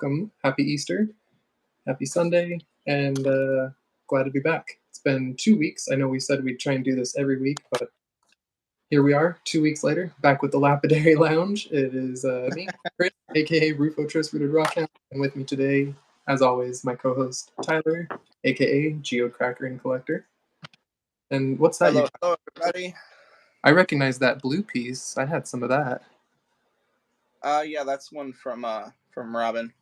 welcome. Happy Easter. Happy Sunday. And glad to be back. It's been 2 weeks. I know we said we'd try and do this every week, but here we are, 2 weeks later, back with the Lapidary Lounge. It is me, Chris, aka Rufo Trust Rooted Rockhound, and with me today, as always, my co-host Tyler, aka Geocracker and Collector. And what's that? Hello, everybody. I recognize that blue piece. I had some of that. Yeah, that's one from Robin.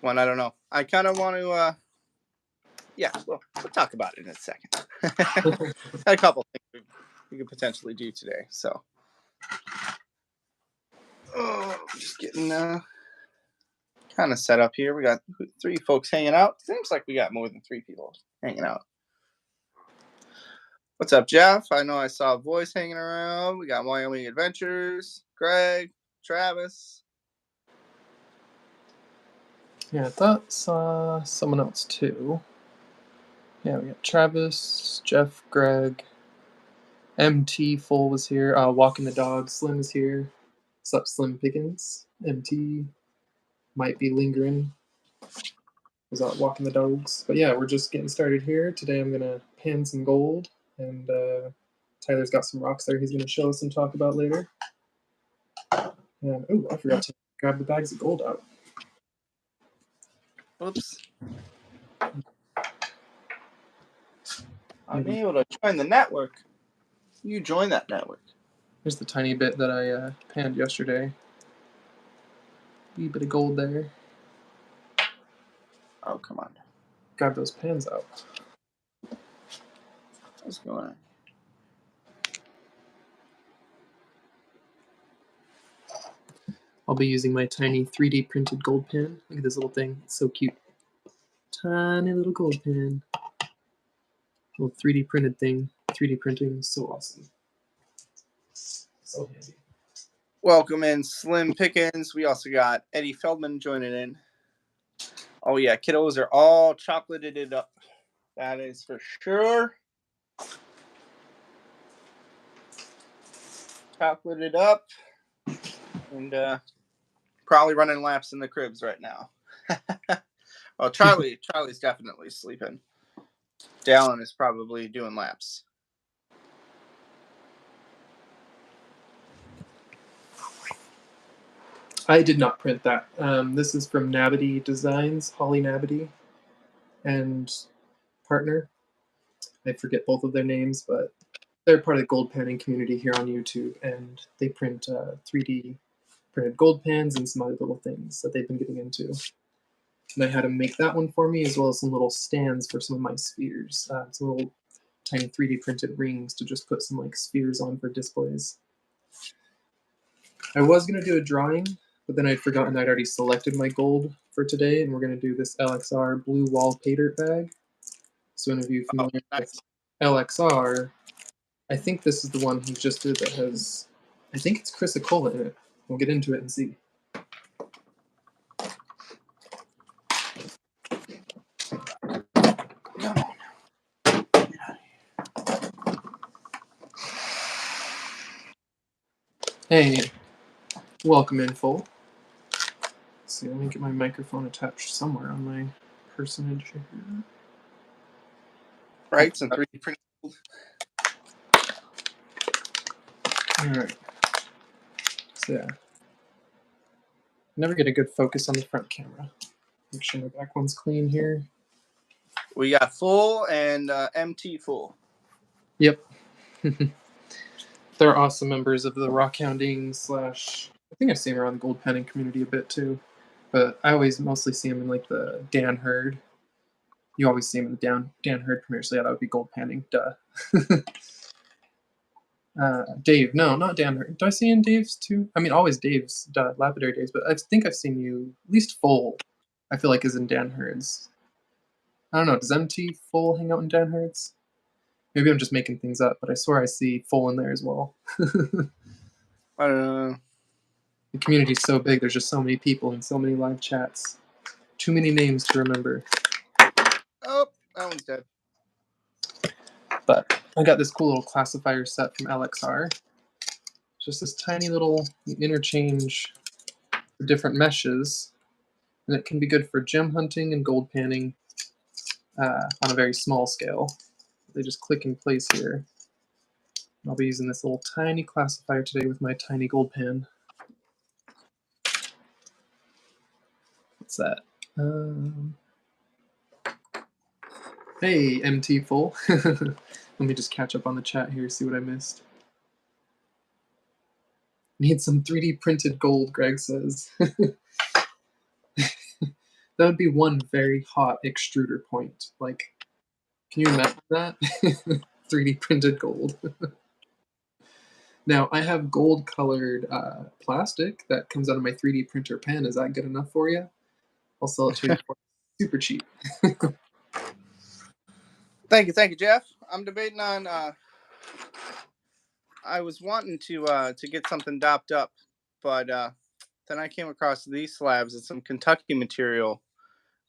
One I don't know. I kind of want to. We'll talk about it in a second. Had a couple things we could potentially do today. So, just getting kind of set up here. We got 3 folks hanging out. Seems like we got more than 3 people hanging out. What's up, Jeff? I know I saw Voice hanging around. We got Wyoming Adventures, Greg, Travis. Yeah, I thought saw someone else too. Yeah, we got Travis, Jeff, Greg, MT Full was here. Walking the Dog, Slim is here. What's up, Slim Pickens? MT might be lingering. Was out walking the dogs. But yeah, we're just getting started here. Today I'm gonna pan some gold, and Tyler's got some rocks there he's gonna show us and talk about later. And oh, I forgot to grab the bags of gold out. Oops. I'm able to join the network. You join that network. Here's the tiny bit that I panned yesterday. Wee bit of gold there. Oh, come on. Grab those pans out. What's going on? I'll be using my tiny 3D printed gold pen. Look at this little thing. It's so cute. Tiny little gold pen. Little 3D printed thing. 3D printing is so awesome. So handy. Welcome in Slim Pickens. We also got Eddie Feldman joining in. Oh, yeah. Kiddos are all chocolated up. That is for sure. Chocolated up. And probably running laps in the cribs right now. Oh, Charlie's definitely sleeping. Dallin is probably doing laps. I did not print that. This is from Nabity Designs, Holly Nabity and partner. I forget both of their names, but they're part of the gold panning community here on YouTube, and they print 3D printed gold pans and some other little things that they've been getting into. And I had them make that one for me, as well as some little stands for some of my spheres. Some little tiny 3D printed rings to just put some like spheres on for displays. I was going to do a drawing, but then I'd forgotten I'd already selected my gold for today, and we're going to do this LXR blue wall pay dirt bag. So any of you familiar with LXR, I think this is the one he just did that has, I think it's chrysocolla in it. We'll get into it and see. Hey, welcome in, Full. Let's see, let me get my microphone attached somewhere on my personage here. Right, some 3D printed. Alright. So yeah. Never get a good focus on the front camera. Make sure my back one's clean here. We got Full and MT Full. Yep. They're awesome members of the rock hounding / I think I've seen them around the gold panning community a bit too. But I always mostly see them in like the Dan Hurd. You always see them in the Dan Hurd premiere, so yeah, that would be gold panning. Duh. Dave, no, not Dan Hurd. Do I see in Dave's too? I mean, always Dave's Lapidary Days, but I think I've seen you at least Full. I feel like is in Dan Hurd's. I don't know. Does MT Full hang out in Dan Hurd's? Maybe I'm just making things up, but I swear I see Full in there as well. I don't know. The community's so big. There's just so many people and so many live chats. Too many names to remember. Oh, that one's dead. But I got this cool little classifier set from LXR. Just this tiny little interchange the different meshes, and it can be good for gem hunting and gold panning on a very small scale. They just click in place here. I'll be using this little tiny classifier today with my tiny gold pan. What's that? Hey, MT full. Let me just catch up on the chat here, see what I missed. Need some 3D printed gold, Greg says. That would be one very hot extruder point. Like, can you imagine that? 3D printed gold. Now, I have gold colored plastic that comes out of my 3D printer pen. Is that good enough for you? I'll sell it to you for super cheap. Thank you, Jeff. I'm debating on. I was wanting to get something dopped up, but then I came across these slabs and some Kentucky material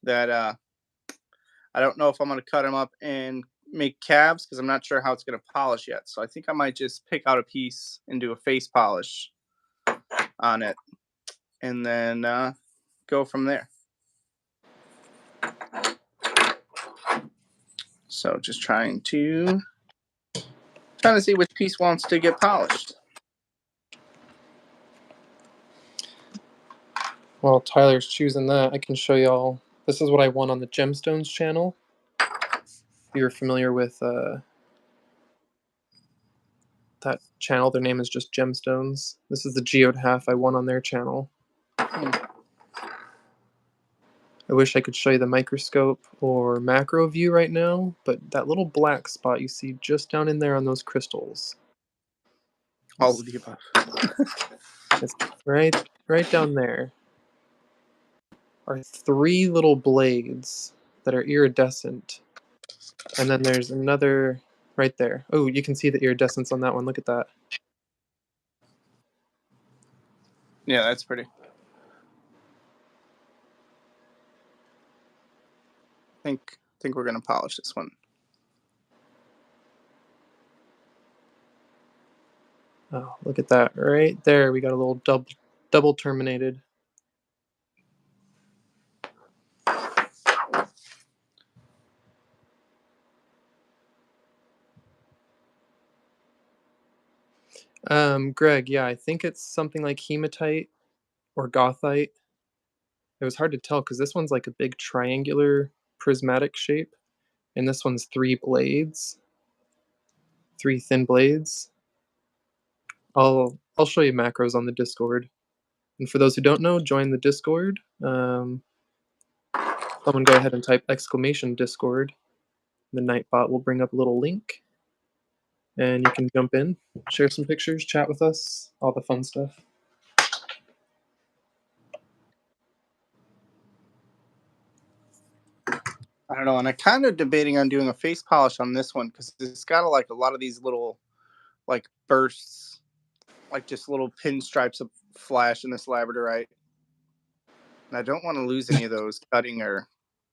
that I don't know if I'm going to cut them up and make cabs because I'm not sure how it's going to polish yet. So I think I might just pick out a piece and do a face polish on it, and then go from there. So just trying to see which piece wants to get polished. While Tyler's choosing that, I can show y'all. This is what I won on the Gemstones channel. If you're familiar with that channel, their name is just Gemstones. This is the geode half I won on their channel. I wish I could show you the microscope or macro view right now, but that little black spot you see just down in there on those crystals. All of the above. It's right down there are 3 little blades that are iridescent. And then there's another right there. Oh, you can see the iridescence on that one. Look at that. Yeah, that's pretty. I think we're going to polish this one. Oh, look at that. Right there, we got a little double terminated. Greg, yeah, I think it's something like hematite or gothite. It was hard to tell because this one's like a big triangular prismatic shape, and this one's 3 blades, 3 thin blades. I'll show you macros on the Discord. And for those who don't know, join the Discord. Someone go ahead and type !Discord. The Nightbot will bring up a little link, and you can jump in, share some pictures, chat with us, all the fun stuff. I don't know, and I'm kind of debating on doing a face polish on this one because it's got like a lot of these little like bursts, like just little pinstripes of flash in this labradorite. And I don't want to lose any of those cutting or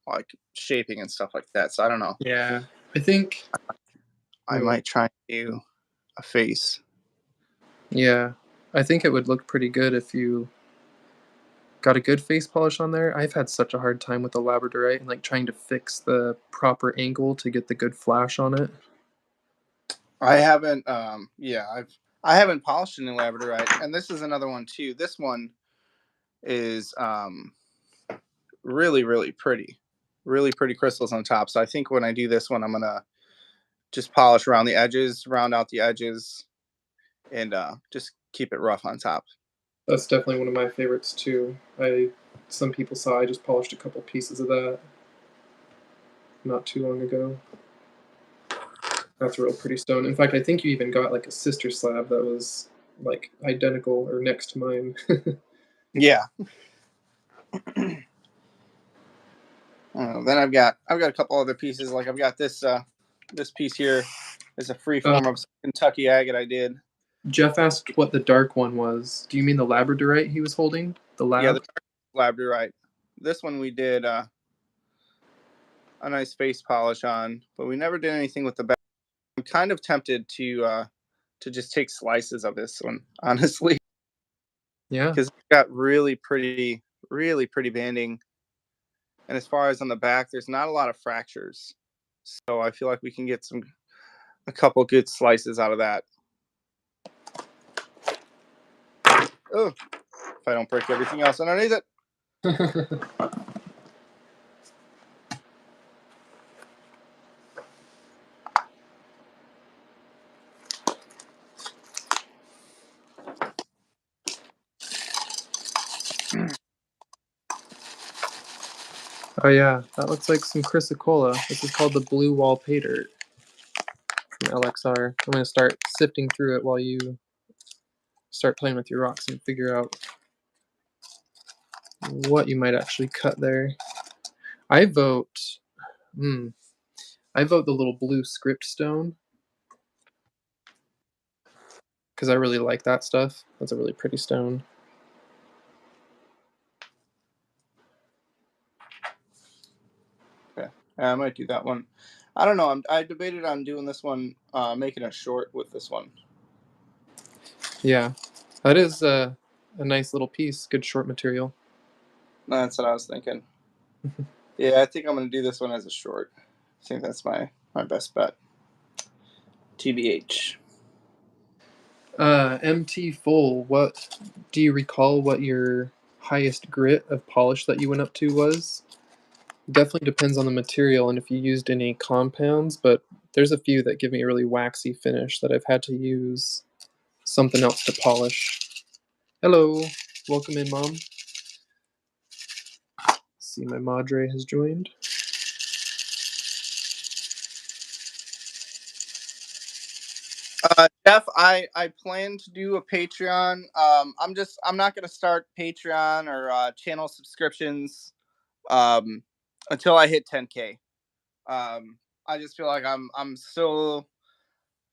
like shaping and stuff like that. So I don't know. Yeah, I think I might try to do a face. Yeah, I think it would look pretty good if you got a good face polish on there. I've had such a hard time with the labradorite and like trying to fix the proper angle to get the good flash on it. I haven't I haven't polished any labradorite, and this is another one too. This one is really pretty crystals on top. So I think when I do this one, I'm gonna just polish around the edges, round out the edges, and just keep it rough on top. That's definitely one of my favorites too. Some people saw I just polished a couple pieces of that not too long ago. That's a real pretty stone. In fact, I think you even got like a sister slab that was like identical or next to mine. Yeah. Then I've got a couple other pieces. Like I've got this piece here is a free form of Kentucky agate I did. Jeff asked what the dark one was. Do you mean the labradorite he was holding? Yeah, the labradorite. This one we did a nice face polish on, but we never did anything with the back. I'm kind of tempted to just take slices of this one, honestly. Yeah. because it's got really pretty banding. And as far as on the back, there's not a lot of fractures. So I feel like we can get a couple good slices out of that. Oh, if I don't break everything else underneath it. Oh yeah, that looks like some chrysocolla. This is called the blue wall pay dirt from LXR. I'm gonna start sifting through it while you start playing with your rocks and figure out what you might actually cut there. I vote, I vote the little blue script stone because I really like that stuff. That's a really pretty stone. Okay, I might do that one. I don't know. I debated on doing this one, making a short with this one. Yeah, that is a nice little piece. Good short material. That's what I was thinking. Yeah, I think I'm going to do this one as a short. I think that's my best bet. TBH. MT full. What do you recall? What your highest grit of polish that you went up to was? Definitely depends on the material and if you used any compounds, but there's a few that give me a really waxy finish that I've had to use something else to polish. Hello, welcome in, Mom. See, my madre has joined. Jeff, I plan to do a Patreon. I'm not going to start Patreon or channel subscriptions until I hit 10K. I just feel like I'm still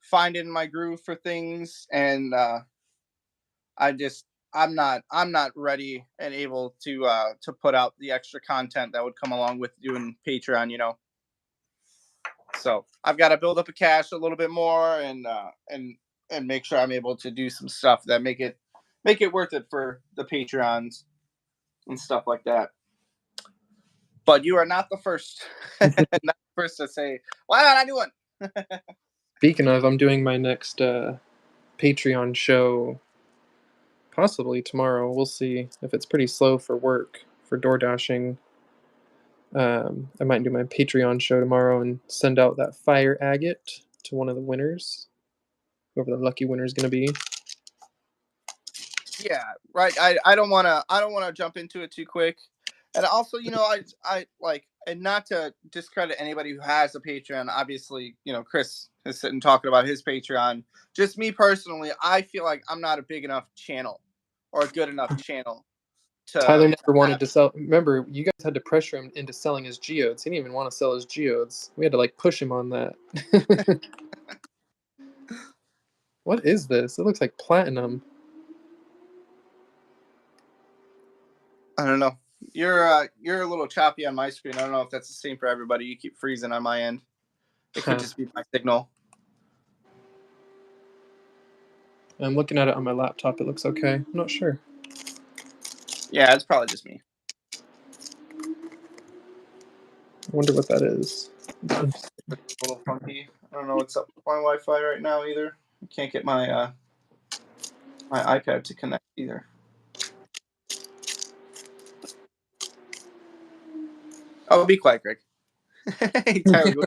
finding my groove for things, and I'm not ready and able to put out the extra content that would come along with doing Patreon. So I've got to build up a cash a little bit more and make sure I'm able to do some stuff that make it worth it for the Patreons and stuff like that. But you are not the first, not the first to say, "Why not I do one?" Speaking of, I'm doing my next Patreon show possibly tomorrow. We'll see if it's pretty slow for work for door dashing. I might do my Patreon show tomorrow and send out that fire agate to one of the winners, whoever the lucky winner is going to be. Yeah, right. I don't want to jump into it too quick. And also, I like, and not to discredit anybody who has a Patreon. Obviously, Chris is sitting talking about his Patreon. Just me personally, I feel like I'm not a big enough channel or a good enough channel Tyler to never wanted have. to sell. Remember, you guys had to pressure him into selling his geodes. He didn't even want to sell his geodes. We had to push him on that. What is this? It looks like platinum. I don't know. You're a little choppy on my screen. I don't know if that's the same for everybody. You keep freezing on my end. It could just be my signal. I'm looking at it on my laptop. It looks okay. I'm not sure. Yeah, it's probably just me. I wonder what that is. A little funky. I don't know what's up with my Wi-Fi right now either. I can't get my iPad to connect either. Oh, be quiet, Greg. Hey, Tyler.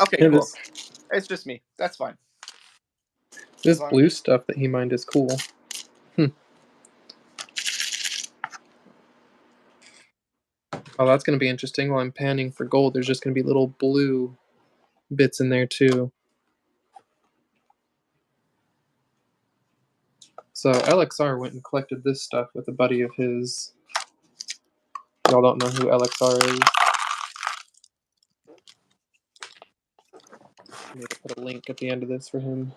Okay, Yeah, cool. It's just me. That's fine. this blue stuff that he mined is cool. Oh, that's going to be interesting. While I'm panning for gold, there's just going to be little blue bits in there too. So LXR went and collected this stuff with a buddy of his. Y'all don't know who LXR is. I need to put a link at the end of this for him.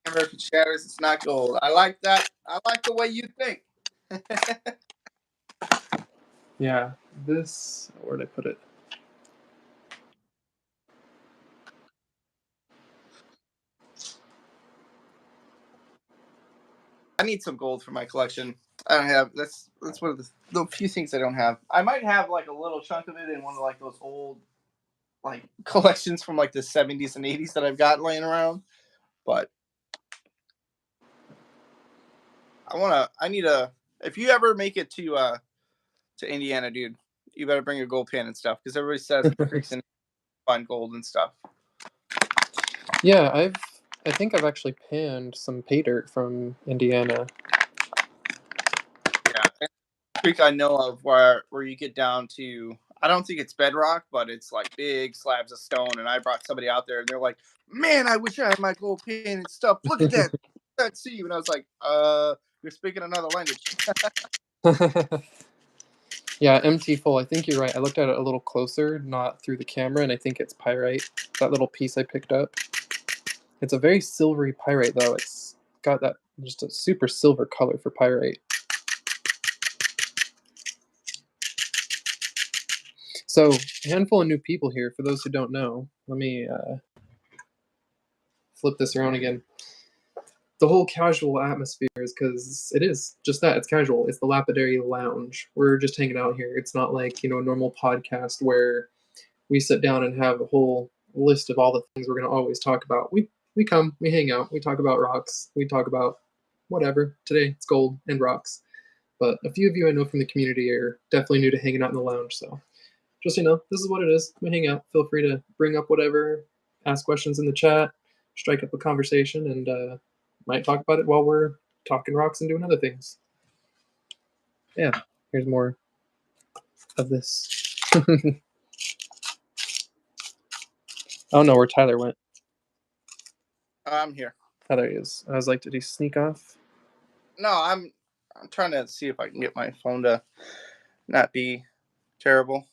If it shatters, it's not gold. I like that. I like the way you think. Yeah, this. Where did I put it? need some gold for my collection. I don't have. That's one of the few things I don't have. I might have like a little chunk of it in one of like those old like collections from like the 70s and 80s that I've got laying around. But I need a. If you ever make it to Indiana, dude, you better bring your gold pan and stuff because everybody says the creeks and find gold and stuff. Yeah, I think I've actually panned some pay dirt from Indiana. Yeah, creek I know of where you get down to. I don't think it's bedrock, but it's like big slabs of stone. And I brought somebody out there, and they're like, "Man, I wish I had my gold pan and stuff. Look at that sea." And I was like, you're speaking another language." Yeah, MT full. I think you're right. I looked at it a little closer, not through the camera, and I think it's pyrite. That little piece I picked up. It's a very silvery pyrite, though. It's got that just a super silver color for pyrite. So, a handful of new people here. For those who don't know, let me flip this around again. The whole casual atmosphere is because it is just that. It's casual. It's the Lapidary Lounge. We're just hanging out here. It's not like, a normal podcast where we sit down and have a whole list of all the things we're going to always talk about. We come, we hang out, we talk about rocks, we talk about whatever. Today it's gold and rocks. But a few of you I know from the community are definitely new to hanging out in the lounge. So just this is what it is. We hang out. Feel free to bring up whatever, ask questions in the chat, strike up a conversation, and might talk about it while we're talking rocks and doing other things. Yeah, here's more of this. I don't know where Tyler went. I'm here. Oh, there he is. I was like, did he sneak off? No, I'm trying to see if I can get my phone to not be terrible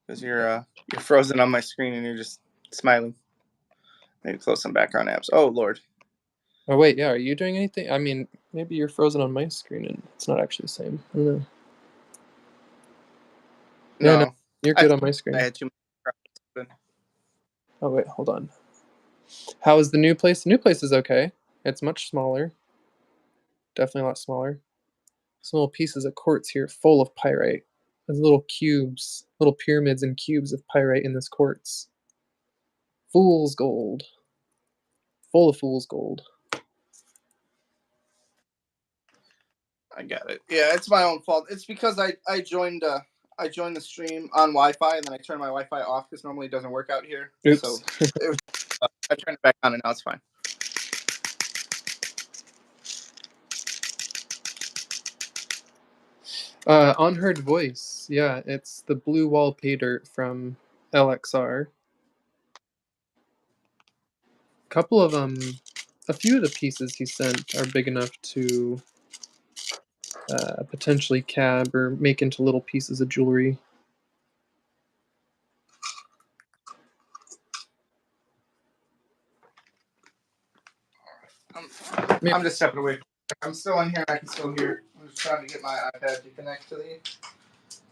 because you're frozen on my screen and you're just smiling. Maybe close some background apps. Oh Lord. Oh wait, yeah. Are you doing anything? I mean, maybe you're frozen on my screen and it's not actually the same. I don't know. Yeah, no, No, you're I good think on my I screen. had too much. Oh wait, hold on. How is the new place? The new place is okay. It's much smaller. Definitely a lot smaller. Some little pieces of quartz here full of pyrite. There's little cubes, little pyramids and cubes of pyrite in this quartz. Fool's gold. Full of fool's gold. I got it. Yeah, it's my own fault. It's because I joined the stream on Wi-Fi and then I turned my Wi-Fi off because normally it doesn't work out here. Oops. So it was, I turned it back on and now it's fine. Unheard voice. Yeah, it's the blue wall pay dirt from LXR. Couple of a few of the pieces he sent are big enough to potentially cab or make into little pieces of jewelry. I'm just stepping away. I'm still in here and I can still hear. I'm just trying to get my iPad to connect to the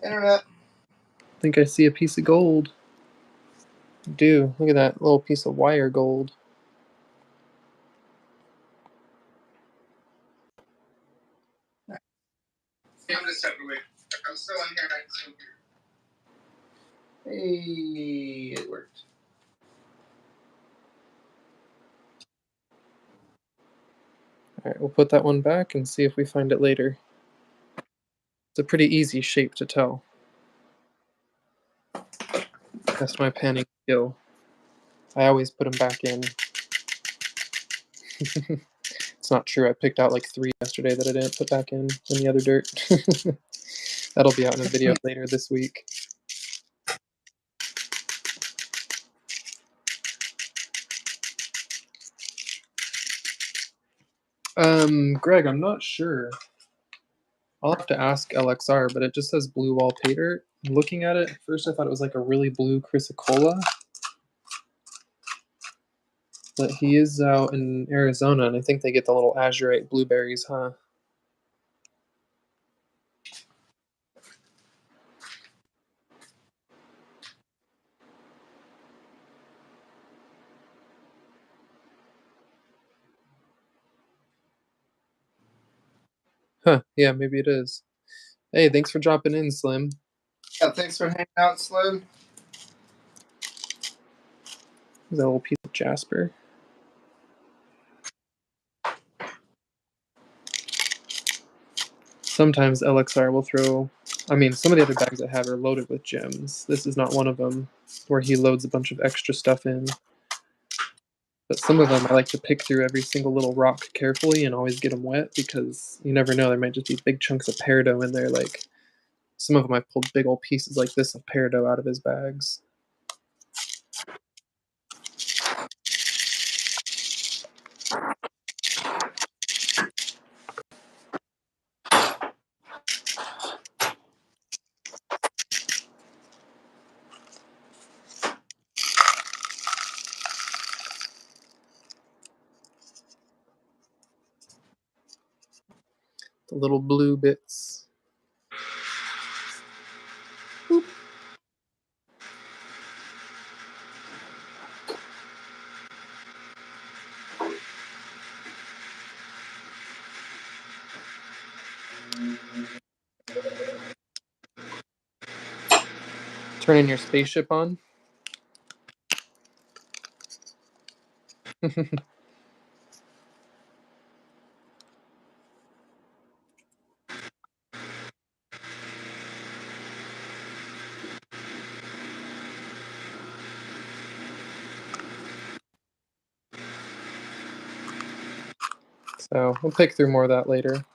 internet. I think I see a piece of gold. I do. Look at that little piece of wire gold. I'm just stepping away. I'm still in here and I can still hear. Hey, it worked. Alright, we'll put that one back and see if we find it later. It's a pretty easy shape to tell. That's my panning skill. I always put them back in. It's not true. I picked out like 3 yesterday that I didn't put back in the other dirt. That'll be out in a video later this week. Greg, I'm not sure. I'll have to ask LXR, but it just says blue wall pay dirt. Looking at it, at first I thought it was like a really blue chrysocolla. But he is out in Arizona, and I think they get the little azurite blueberries, huh? Huh, yeah, maybe it is. Hey, thanks for dropping in, Slim. Yeah, thanks for hanging out, Slim. Is that a little piece of jasper? Sometimes LXR will throw. I mean, some of the other bags I have are loaded with gems. This is not one of them, where he loads a bunch of extra stuff in. But some of them I like to pick through every single little rock carefully and always get them wet because you never know, there might just be big chunks of peridot in there. Like some of them I pulled big old pieces like this of peridot out of his bags. The little blue bits. Boop. Turning your spaceship on. So we'll pick through more of that later.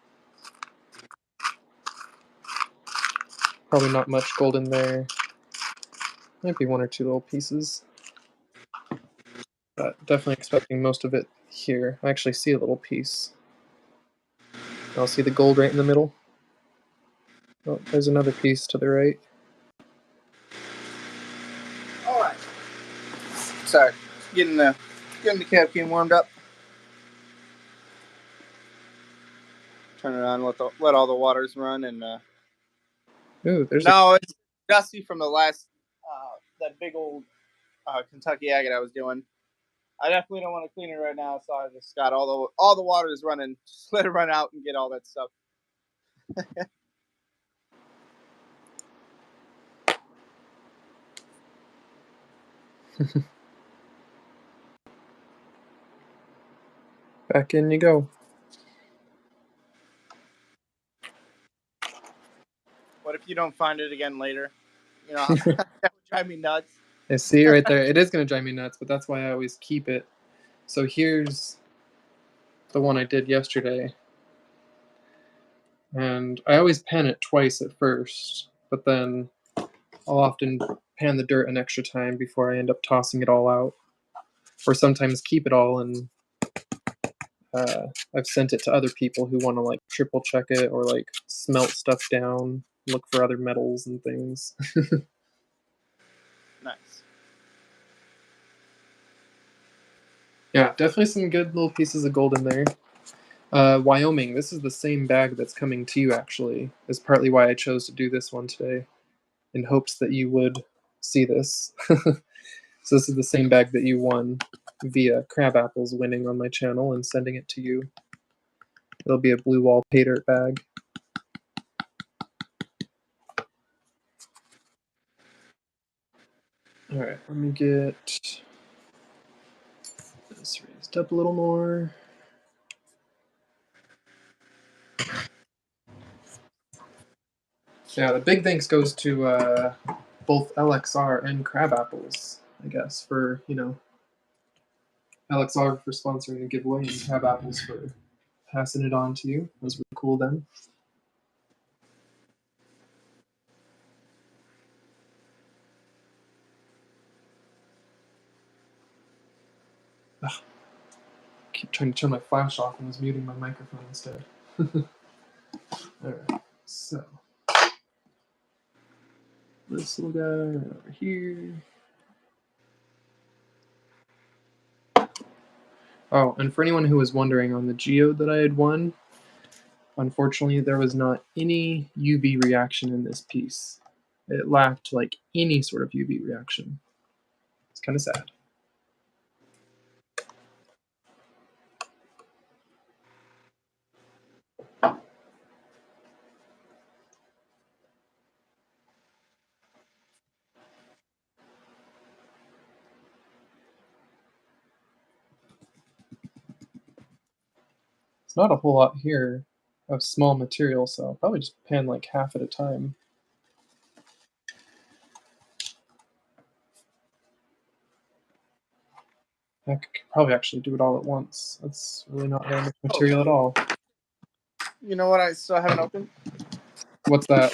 Probably not much gold in there. Might be one or two little pieces. But definitely expecting most of it here. I actually see a little piece. I'll see the gold right in the middle. Oh, there's another piece to the right. All right. Sorry, getting the cab can warmed up. Turn it on. Let all the waters run and. Ooh, there's No, it's dusty from the last that big old Kentucky agate I was doing. I definitely don't want to clean it right now, so I just got all the water is running. Just let it run out and get all that stuff. back in you go. What if you don't find it again later? You know, that would drive me nuts. I see right there. It is going to drive me nuts, but that's why I always keep it. So here's the one I did yesterday. And I always pan it twice at first, but then I'll often pan the dirt an extra time before I end up tossing it all out. Or sometimes keep it all, and I've sent it to other people who want to like triple check it or like smelt stuff down, look for other metals and things. Nice. Yeah, definitely some good little pieces of gold in there. Wyoming, this is the same bag that's coming to you actually, is partly why I chose to do this one today, in hopes that you would see this. So this is the same bag that you won via Crab Apples winning on my channel and sending it to you. It'll be a blue wall pay dirt bag. Alright, let me get this raised up a little more. Yeah, the big thanks goes to both LXR and Crab Apples, I guess, for, LXR for sponsoring the giveaway and Crab Apples for passing it on to you. That was really cool then. Ugh. I keep trying to turn my flash off and was muting my microphone instead. Alright, so this little guy right over here. Oh, and for anyone who was wondering on the geode that I had won, unfortunately there was not any UV reaction in this piece. It lacked like any sort of UV reaction. It's kind of sad. It's not a whole lot here of small material, so I'll probably just pan like half at a time. I could probably actually do it all at once. That's really not very much material at all. You know what? I still haven't opened. What's that?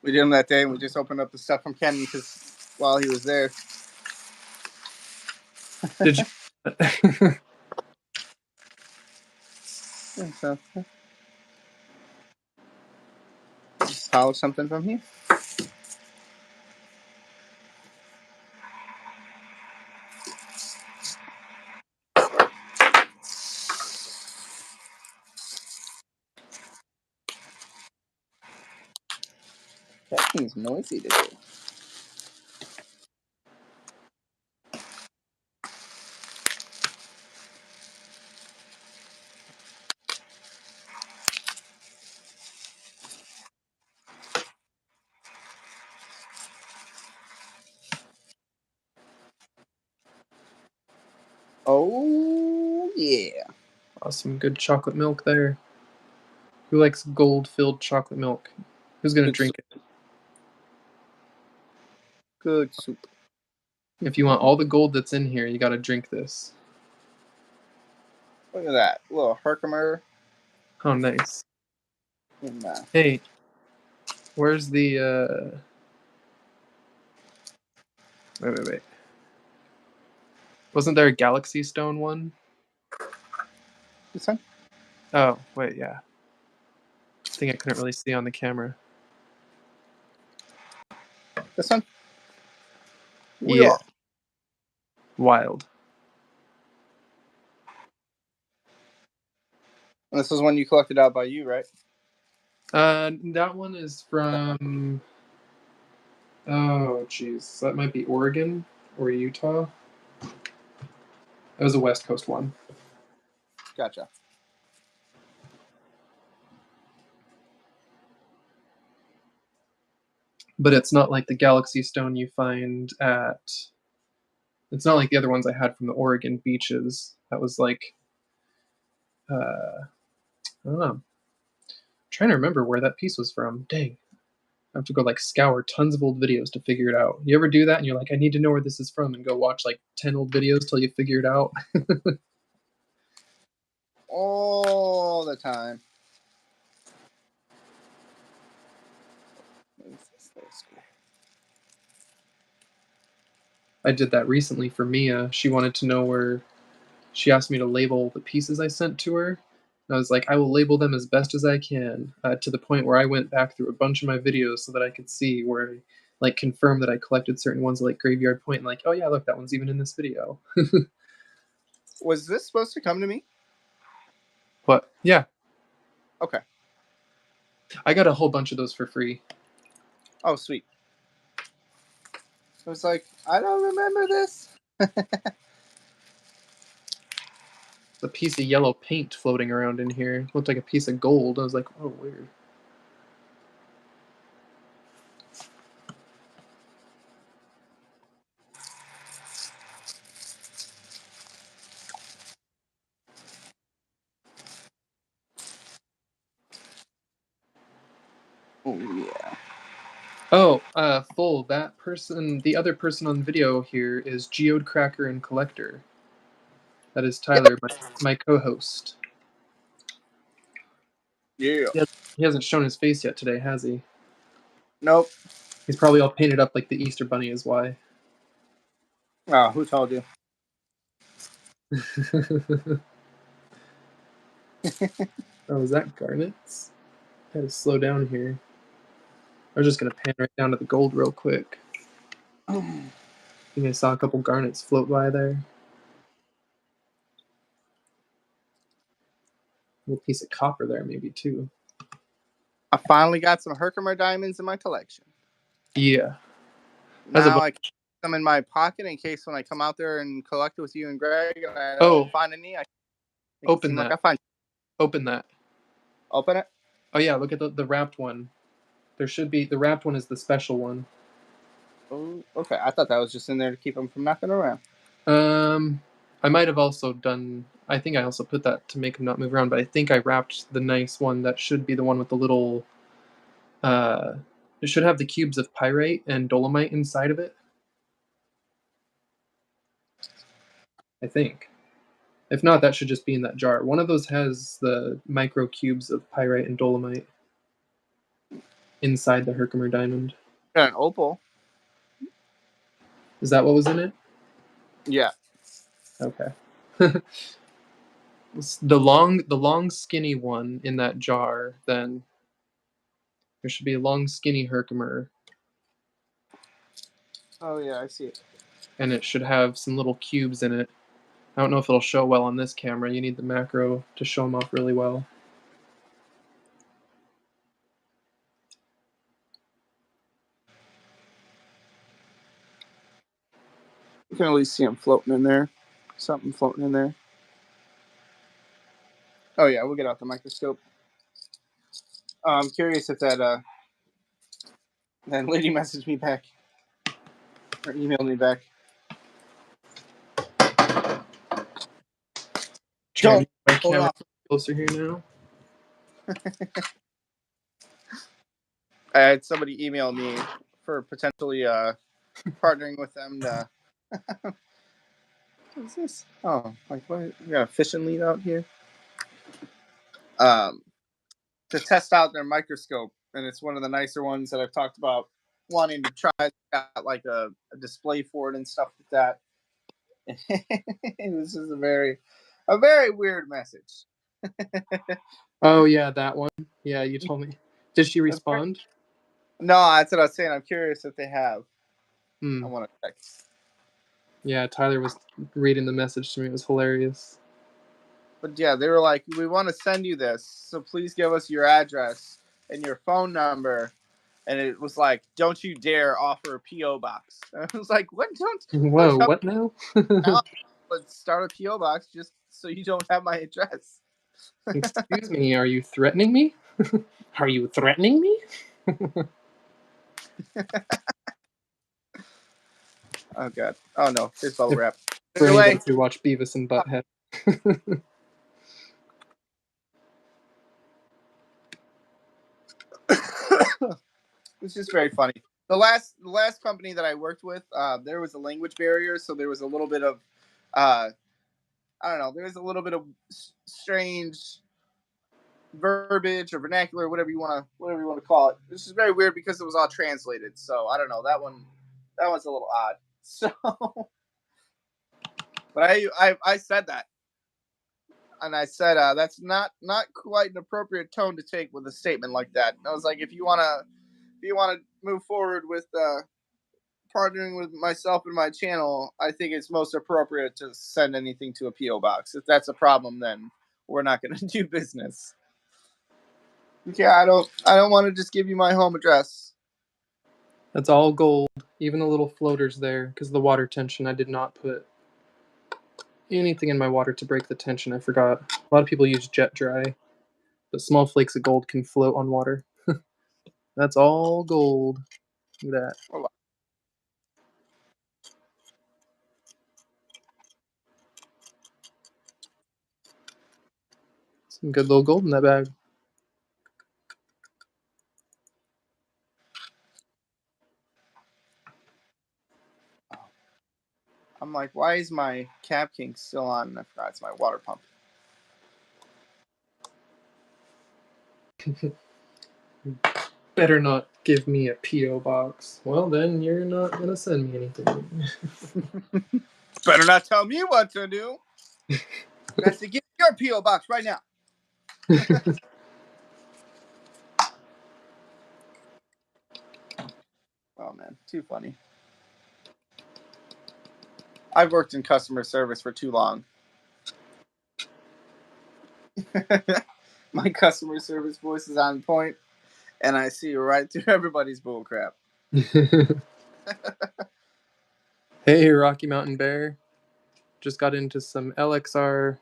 We did them that day, and we just opened up the stuff from Ken because while he was there. Did you? So, just polish something from here. That thing's noisy today. Oh yeah. Awesome, good chocolate milk there. Who likes gold-filled chocolate milk? Who's gonna Good drink soup. it? Good soup. If you want all the gold that's in here, you gotta drink this. Look at that. A little Herkimer. Oh, nice. And, Hey, where's the, wait. Wasn't there a Galaxy Stone one? this one? Oh, wait, yeah. Thing I couldn't really see on the camera. This one? Yeah. Wild. And this was one you collected out by you, right? That one is from, oh, jeez, that might be Oregon or Utah. It was a West Coast one. Gotcha. But it's not like the Galaxy Stone you find at. It's not like the other ones I had from the Oregon beaches. That was like, I don't know. I'm trying to remember where that piece was from. Dang. I have to go like scour tons of old videos to figure it out. You ever do that and you're like, I need to know where this is from, and go watch like 10 old videos till you figure it out? All the time. I did that recently for Mia. She wanted to know where. She asked me to label the pieces I sent to her. And I was like, I will label them as best as I can, to the point where I went back through a bunch of my videos so that I could see where I like confirm that I collected certain ones like Graveyard Point, and like, oh yeah, look, that one's even in this video. Was this supposed to come to me? But yeah, Okay. I got a whole bunch of those for free. Oh, sweet. I was like, I don't remember this. A piece of yellow paint floating around in here. It looked like a piece of gold. I was like, oh, weird. Oh yeah. Oh, full. That person, the other person on video here is Geode Cracker and Collector. That is Tyler, my co-host. Yeah. He hasn't shown his face yet today, has he? Nope. He's probably all painted up like the Easter Bunny is why. Oh, who told you? Oh, is that garnets? I had to slow down here. I was just gonna pan right down to the gold real quick. I think I saw a couple garnets float by there. A little piece of copper there, maybe too. I finally got some Herkimer diamonds in my collection. Yeah. Now I keep them in my pocket in case when I come out there and collect with you and Greg and I don't find any. I open that. Like I find. Open that. Open it. Oh yeah, look at the wrapped one. There should be the wrapped one is the special one. Oh, okay. I thought that was just in there to keep them from knocking around. I might have also done. I think I also put that to make them not move around, but I think I wrapped the nice one that should be the one with the little. It should have the cubes of pyrite and dolomite inside of it. I think. If not, that should just be in that jar. One of those has the micro cubes of pyrite and dolomite inside the Herkimer diamond. Got an opal. Is that what was in it? Yeah. Okay. the long skinny one in that jar, then there should be a long skinny Herkimer, Oh yeah, I see it. and it should have some little cubes in it. I don't know if it'll show well on this camera. You need the macro to show them off really well. You can at least see them floating in there. Something floating in there. Oh yeah, we'll get out the microscope. I'm curious if that lady messaged me back or emailed me back. Trying to Don't get my hold camera on. closer here now. I had somebody email me for potentially partnering with them to. What's this? Oh, like what? We got a fishing lead out here. To test out their microscope, and it's one of the nicer ones that I've talked about wanting to try. It's got like a display for it and stuff like that. It was just a very weird message. Oh yeah, that one. Yeah, you told me. Did she respond? No, that's what I was saying. I'm curious if they have. I want to check. Yeah, Tyler was reading the message to me. It was hilarious. But yeah, they were like, "We want to send you this, so please give us your address and your phone number." And it was like, "Don't you dare offer a PO box." And I was like, "What? Whoa, what now? Now let's start a PO box just so you don't have my address." Excuse me, are you threatening me? Are you threatening me? Oh god. Oh no, it's bubble wrap. For Anyway, anybody who watched Beavis and Butthead. it's just very funny. The last company that I worked with, there was a language barrier, so there was a little bit of, I don't know, there was a little bit of strange verbiage or vernacular, whatever you want to call it. This is very weird because it was all translated. So I don't know, that one's a little odd. So, but I said that, and I said that's not quite an appropriate tone to take with a statement like that. And I was like, if you wanna move forward with partnering with myself and my channel, I think it's most appropriate to send anything to a PO box. If that's a problem, then we're not going to do business. Yeah, I don't want to just give you my home address. That's all gold. Even the little floaters there, because of the water tension. I did not put anything in my water to break the tension. I forgot. A lot of people use jet dry, but small flakes of gold can float on water. That's all gold. Look at that. Oh, Some good little gold in that bag. I'm like, why is my Cap King still on? I forgot it's my water pump. Better not give me a P.O. box. Well, then you're not going to send me anything. Better not tell me what to do. That's to get your PO box right now. Oh man, too funny. I've worked in customer service for too long. My customer service voice is on point, and I see right through everybody's bullcrap. Hey, Rocky Mountain Bear. Just got into some LXR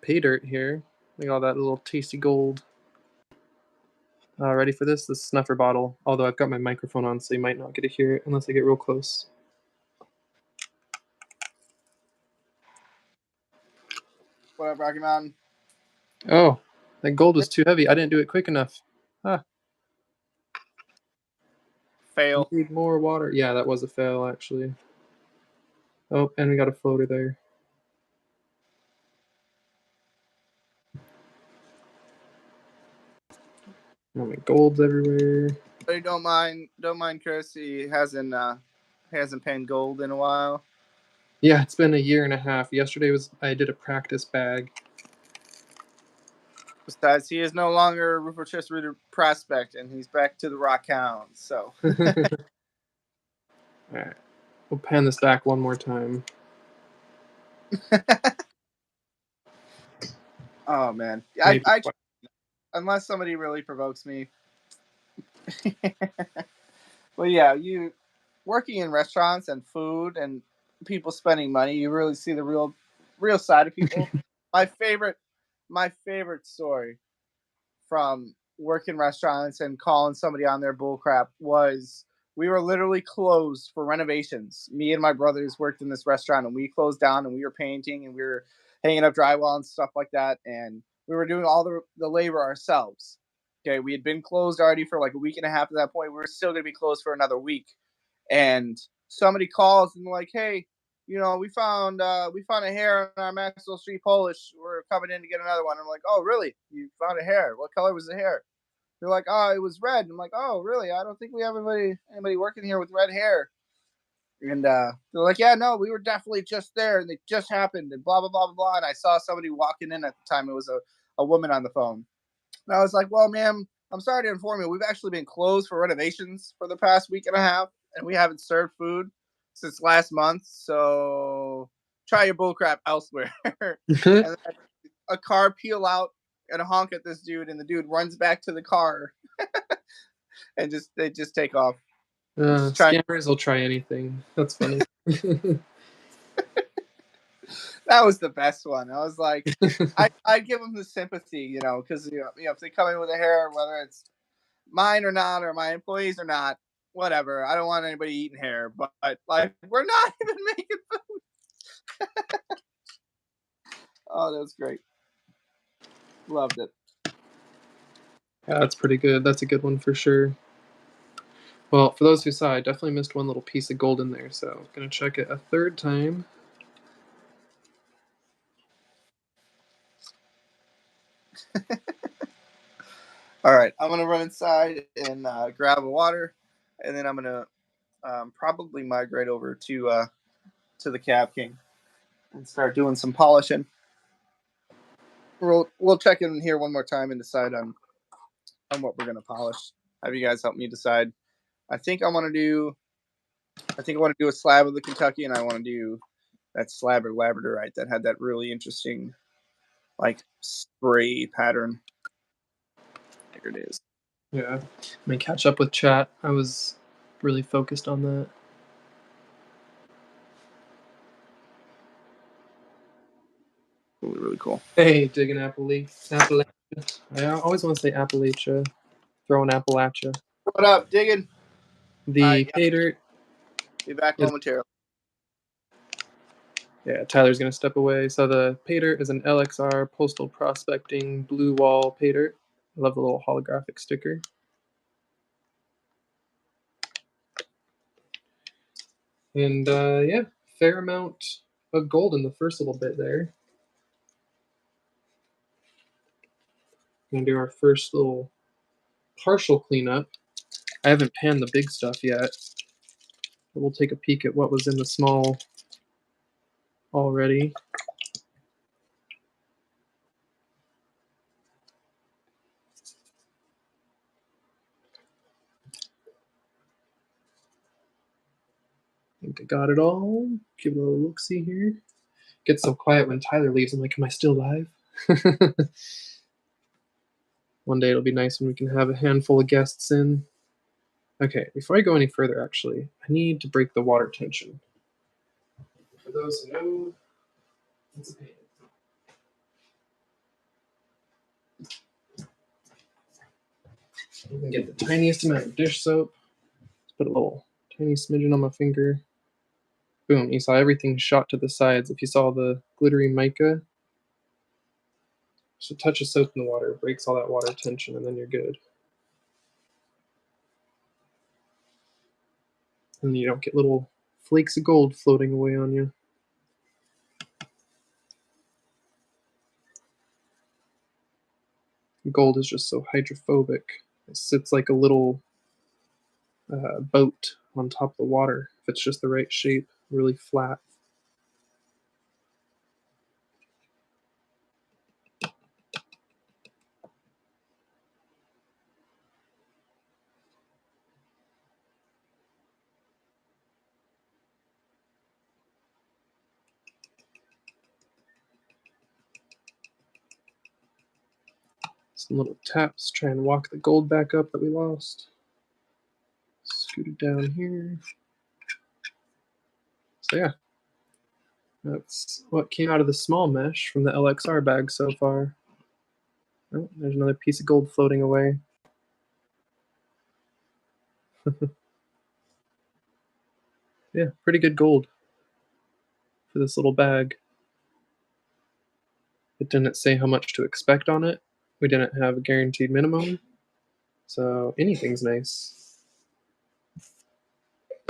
pay dirt here. Look at all that little tasty gold. Ready for this? The snuffer bottle. Although I've got my microphone on, so you might not get to hear it unless I get real close. What up, Rocky Mountain? Oh, that gold was too heavy. I didn't do it quick enough. Fail. Need more water. Yeah, that was a fail, actually. Oh, and we got a floater there. Oh, my gold's everywhere. But don't mind Chris. He hasn't penned gold in a while. Yeah, it's been a year and a half. Yesterday I did a practice bag. Besides, he is no longer rooted prospect, and he's back to the Rock Hounds. So, All right, we'll pan this back one more time. oh man, unless somebody really provokes me. Well, yeah, you working in restaurants and food and people spending money, you really see the real side of people. my favorite story from working restaurants and calling somebody on their bullcrap was we were literally closed for renovations. Me and my brothers worked in this restaurant, and we closed down, and we were painting, and we were hanging up drywall and stuff like that, and we were doing all the labor ourselves. Okay, we had been closed already for like a week and a half at that point. We were still going to be closed for another week, and somebody calls and like, "Hey, we found a hair on our Maxwell Street Polish. We're coming in to get another one." I'm like, "Oh, really? You found a hair? What color was the hair?" They're like, "Oh, it was red." I'm like, "Oh, really? I don't think we have anybody working here with red hair." And they're like, "Yeah, no, we were definitely just there, and it just happened, and blah blah blah blah blah." And I saw somebody walking in at the time. It was a woman on the phone. And I was like, "Well, ma'am, I'm sorry to inform you, we've actually been closed for renovations for the past week and a half, and we haven't served food since last month. So try your bullcrap elsewhere." And then a car peel out and honk at this dude, and the dude runs back to the car, and they just take off. Scammers will try anything. That's funny. That was the best one. I was like, I'd give them the sympathy, because if they come in with a hair, whether it's mine or not, or my employees or not, whatever. I don't want anybody eating hair, but like we're not even making food. Oh, that was great. Loved it. Yeah, that's pretty good. That's a good one for sure. Well, for those who saw, I definitely missed one little piece of gold in there, so I'm gonna check it a third time. All right, I'm gonna run inside and grab a water, and then I'm gonna probably migrate over to the Cab King and start doing some polishing. We'll check in here one more time and decide on what we're gonna polish. Have you guys help me decide? I think I want to do a slab of the Kentucky, and I want to do that slab of Labradorite that had that really interesting like spray pattern. There it is. Yeah, I'm gonna catch up with chat. I was really focused on that. Really cool. Hey, digging Appalachia. I always want to say Appalachia. Throwing Appalachia. What up, digging? The pay dirt. Be back momentarily. Yeah, Tyler's gonna step away. So the pay dirt is an LXR postal prospecting blue wall pay dirt. I love the little holographic sticker. And yeah, fair amount of gold in the first little bit there. Gonna do our first little partial cleanup. I haven't panned the big stuff yet, but we'll take a peek at what was in the small already. I think I got it all. Give it a little look-see here. Gets so quiet when Tyler leaves. I'm like, am I still live? One day it'll be nice when we can have a handful of guests in. Okay, before I go any further, actually, I need to break the water tension. For those who know, it's a pain. You can get the tiniest amount of dish soap. Let's put a little tiny smidgen on my finger. Boom, you saw everything shot to the sides. If you saw the glittery mica, just a touch of soap in the water breaks all that water tension, and then you're good. And you don't get little flakes of gold floating away on you. Gold is just so hydrophobic. It sits like a little boat on top of the water if it's just the right shape, really flat. Some little taps, try and walk the gold back up that we lost. Scoot it down here. So yeah, that's what came out of the small mesh from the LXR bag so far. Oh, there's another piece of gold floating away. Yeah, pretty good gold for this little bag. It didn't say how much to expect on it. We didn't have a guaranteed minimum, so anything's nice.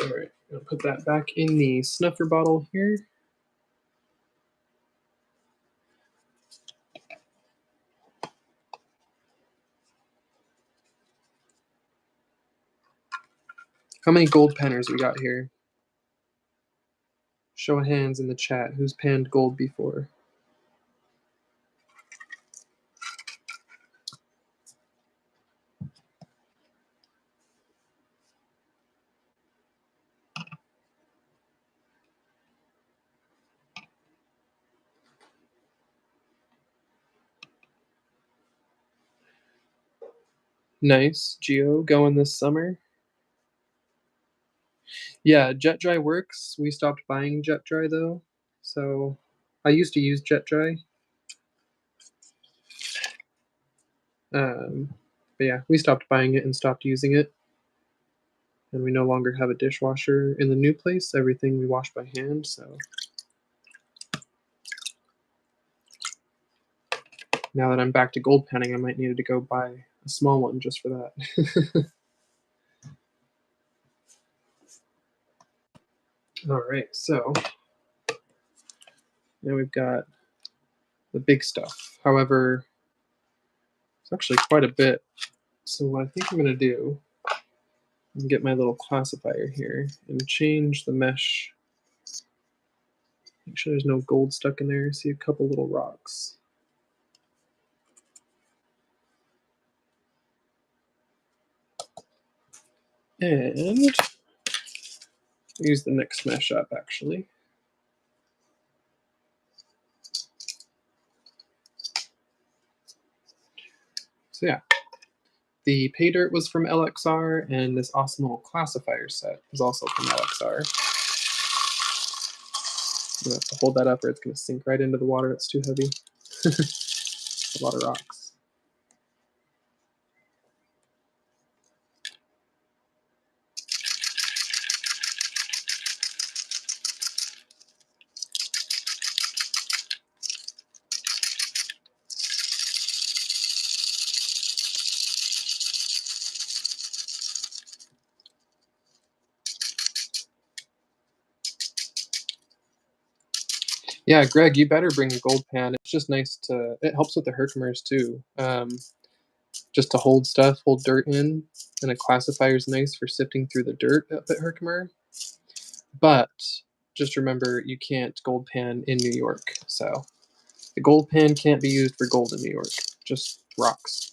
All right, I'll put that back in the snuffer bottle here. How many gold penners we got here? Show of hands in the chat. Who's panned gold before? Nice. Geo, going this summer? Yeah, jet dry works. We stopped buying jet dry though. So I used to use jet dry. But yeah, we stopped buying it and stopped using it. And we no longer have a dishwasher in the new place. Everything we wash by hand, so now that I'm back to gold panning, I might need to go buy a small one just for that. All right, so now we've got the big stuff. However, it's actually quite a bit. So what I think I'm going to do is get my little classifier here and change the mesh. Make sure there's no gold stuck in there. See a couple little rocks. And use the next mesh up actually. So yeah, the pay dirt was from LXR, and this awesome little classifier set is also from LXR. I'm gonna have to hold that up or it's gonna sink right into the water. It's too heavy. A lot of rocks. Yeah, Greg, you better bring a gold pan. It's just nice to, it helps with the Herkimers too. Just to hold stuff, hold dirt in, and a classifier is nice for sifting through the dirt up at Herkimer. But just remember, you can't gold pan in New York. So the gold pan can't be used for gold in New York, just rocks.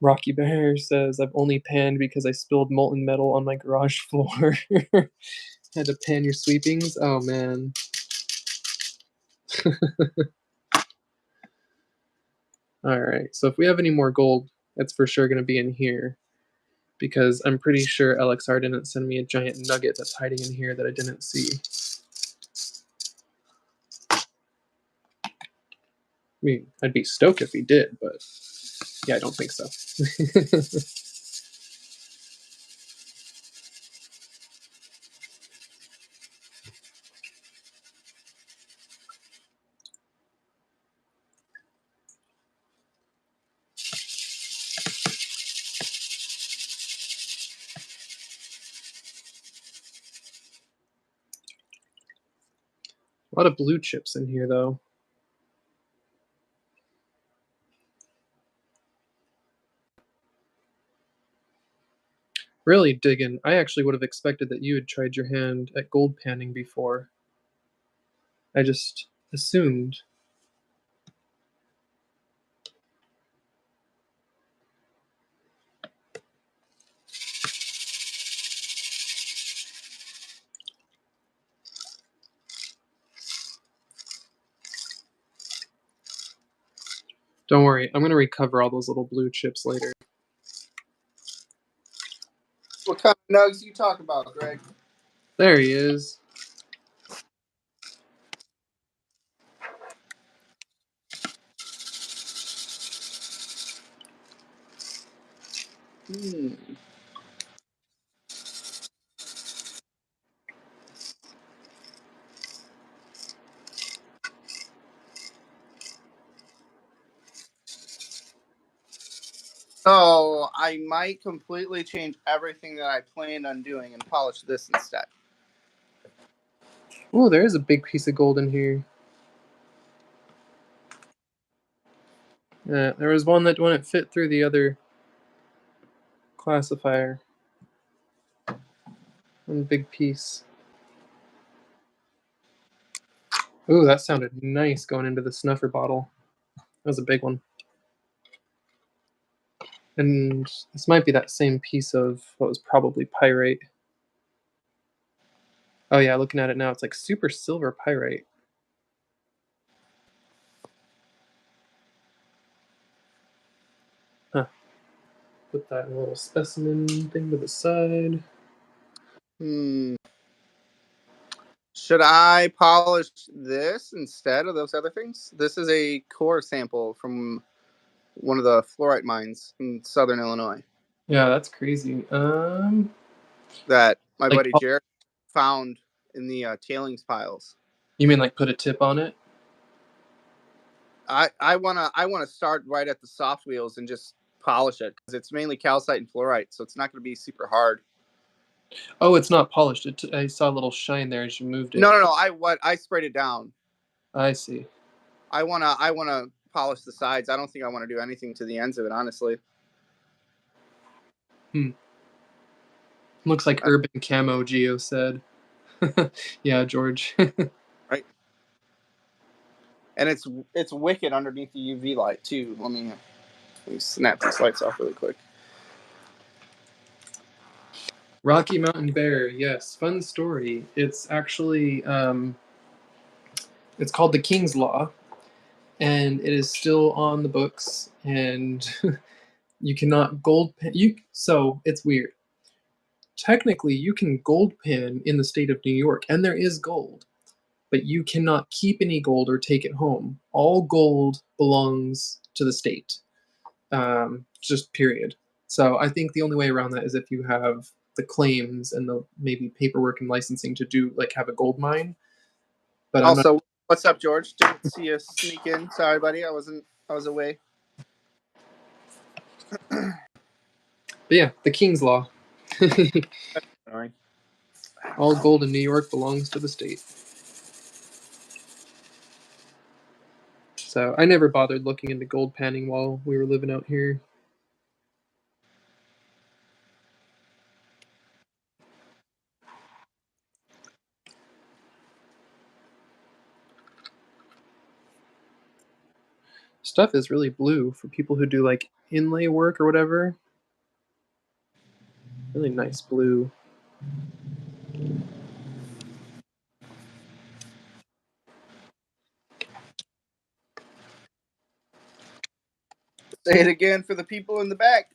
Rocky Bear says, I've only panned because I spilled molten metal on my garage floor. Had to pan your sweepings? Oh, man. All right, so if we have any more gold, it's for sure going to be in here, because I'm pretty sure LXR didn't send me a giant nugget that's hiding in here that I didn't see. mean, I'd be stoked if he did, but yeah, I don't think so. A lot of blue chips in here, though. Really digging. I actually would have expected that you had tried your hand at gold panning before. I just assumed. Don't worry, I'm going to recover all those little blue chips later. What kind of nugs you talk about, Greg? There he is. Hmm. So I might completely change everything that I planned on doing and polish this instead. Oh, there is a big piece of gold in here. Yeah, there was one that wouldn't fit through the other classifier. One big piece. Ooh, that sounded nice going into the snuffer bottle. That was a big one. And this might be that same piece of what was probably pyrite. Oh yeah, looking at it now, it's like super silver pyrite. Huh. Put that in a little specimen thing to the side. Hmm. Should I polish this instead of those other things? This is a core sample from one of the fluorite mines in southern Illinois Yeah, that's crazy. that my Like, buddy Jared found in the tailings piles. you mean like put a tip on it? I wanna start right at the soft wheels and just polish it because it's mainly calcite and fluorite, so it's not going to be super hard. Oh, it's not polished. I saw a little shine there as you moved it. No. I sprayed it down. I see. I wanna polish the sides. I don't think I want to do anything to the ends of it, honestly. Looks like urban camo, Geo said. Yeah, George. Right. And it's wicked underneath the UV light too. Let me snap these lights off really quick. Rocky Mountain Bear, yes, fun story. It's actually it's called the King's Law, and it is still on the books. And you cannot gold pin. So it's weird. Technically, you can gold pin in the state of New York, and there is gold, but you cannot keep any gold or take it home. All gold belongs to the state. Just period. So I think the only way around that is if you have the claims and the maybe paperwork and licensing to do like have a gold mine. But I'm not. Also, what's up, George? Didn't see you sneak in. Sorry, buddy. I was away. But yeah, the King's Law. Sorry. All gold in New York belongs to the state. So I never bothered looking into gold panning while we were living out here. Stuff is really blue for people who do like inlay work or whatever. Really nice blue. Say it again for the people in the back.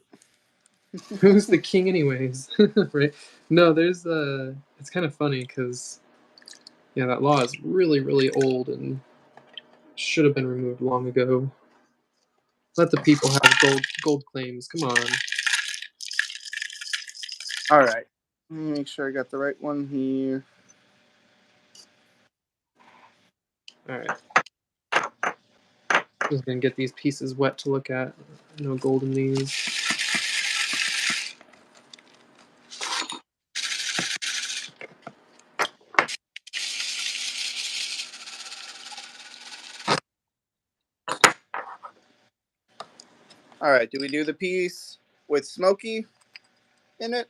Who's the king, anyways? Right? No, there's it's kind of funny because yeah, that law is really, really old, and should have been removed long ago. Let the people have gold claims. Come on. All right. Let me make sure I got the right one here. All right. Just gonna get these pieces wet to look at. No gold in these. All right. Do we do the piece with smoky in it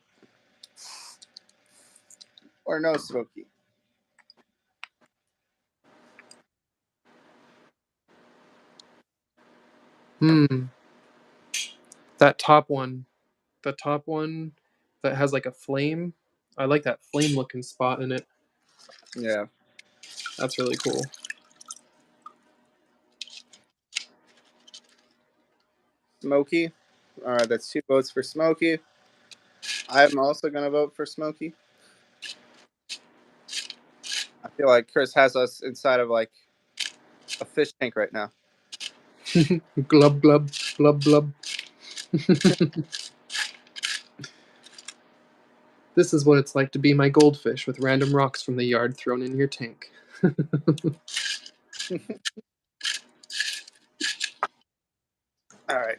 or no smoky? Hmm. That top one. The top one that has like a flame. I like that flame looking spot in it. Yeah. That's really cool. Smoky. All right. That's 2 votes for smoky. I'm also going to vote for smoky. I feel like Chris has us inside of like a fish tank right now. Glub glub glub glub. This is what it's like to be my goldfish with random rocks from the yard thrown in your tank. All right.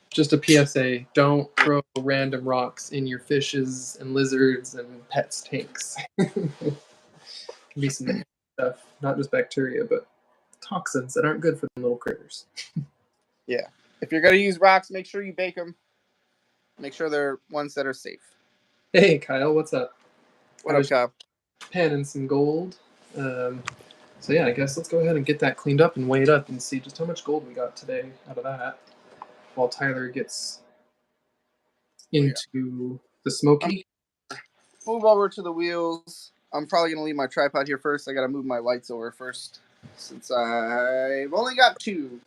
Just a PSA, don't throw random rocks in your fishes and lizards and pets' tanks. Can be some stuff, not just bacteria, but toxins that aren't good for the little critters. Yeah. If you're going to use rocks, make sure you bake them. Make sure they're ones that are safe. Hey, Kyle, what's up? What I up, was Kyle? panning some gold. So yeah, I guess let's go ahead and get that cleaned up and weigh it up and see just how much gold we got today out of that. While Tyler gets into the smoky. Move over to the wheels. I'm probably going to leave my tripod here first. I got to move my lights over first since I've only got 2.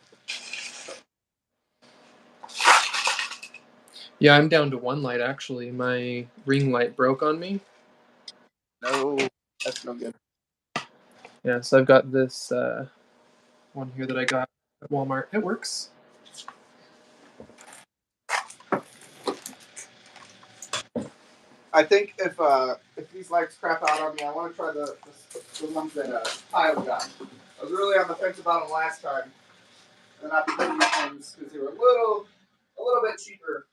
Yeah, I'm down to one light actually. My ring light broke on me. No, that's no good. Yeah, so I've got this one here that I got at Walmart. It works. I think if these lights crap out on me, I want to try the ones that Kyle got. I was really on the fence about them last time, and not the these ones because they were a little bit cheaper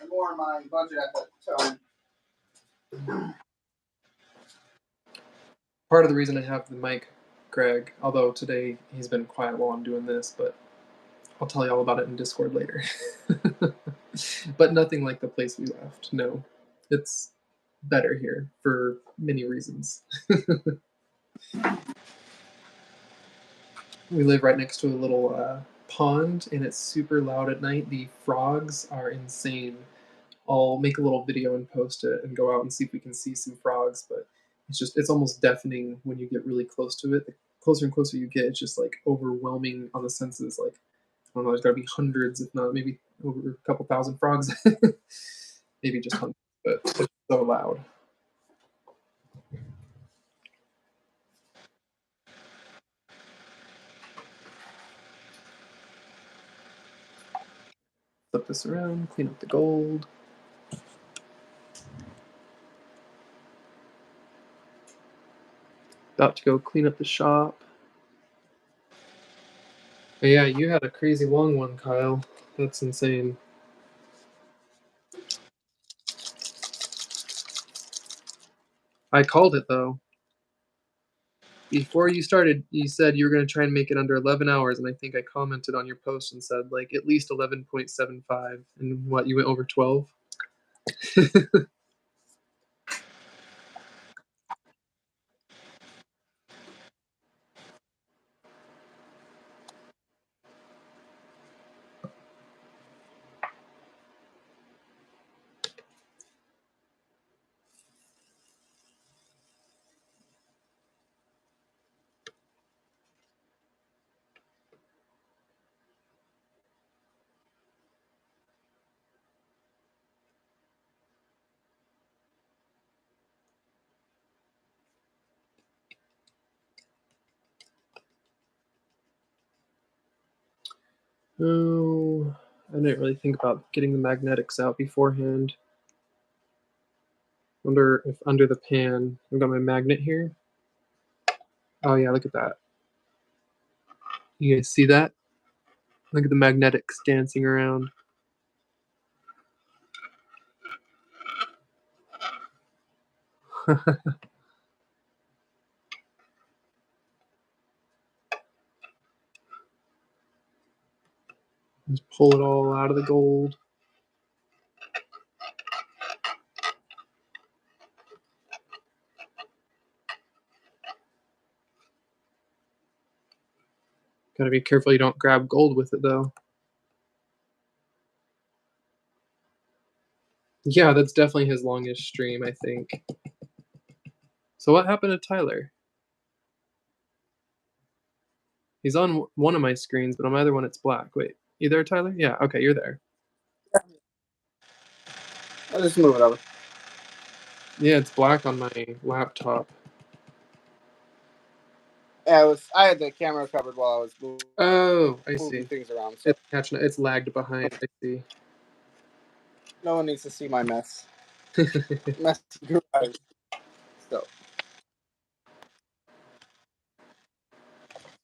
and more in my budget at that time. Part of the reason I have the mic, Greg, although today he's been quiet while I'm doing this, but I'll tell you all about it in Discord later. But nothing like the place we left. No, it's better here for many reasons. We live right next to a little pond, and it's super loud at night. The frogs are insane. I'll make a little video and post it and go out and see if we can see some frogs, but it's almost deafening when you get really close to it. The closer and closer you get, it's just like overwhelming on the senses. Like, I don't know, there's got to be hundreds, if not maybe over a couple thousand frogs. Maybe just hundreds, but it's so loud. Flip this around, clean up the gold. About to go clean up the shop. But yeah, you had a crazy long one, Kyle. That's insane. I called it though. Before you started, you said you were going to try and make it under 11 hours, and I think I commented on your post and said like at least 11.75. And what, you went over 12? Oh, I didn't really think about getting the magnetics out beforehand. Wonder if under the pan, I've got my magnet here. Oh yeah, look at that. You guys see that? Look at the magnetics dancing around. Just pull it all out of the gold. Gotta be careful you don't grab gold with it though. Yeah, that's definitely his longest stream, I think. So what happened to Tyler? He's on one of my screens, but on my other one it's black. Wait, you there, Tyler? Yeah, okay, you're there. I'll just move it over. Yeah, it's black on my laptop. Yeah, I had the camera covered while I was moving. Oh, I see. Things around. So It's lagged behind. I see. No one needs to see my mess. Mess garage. So.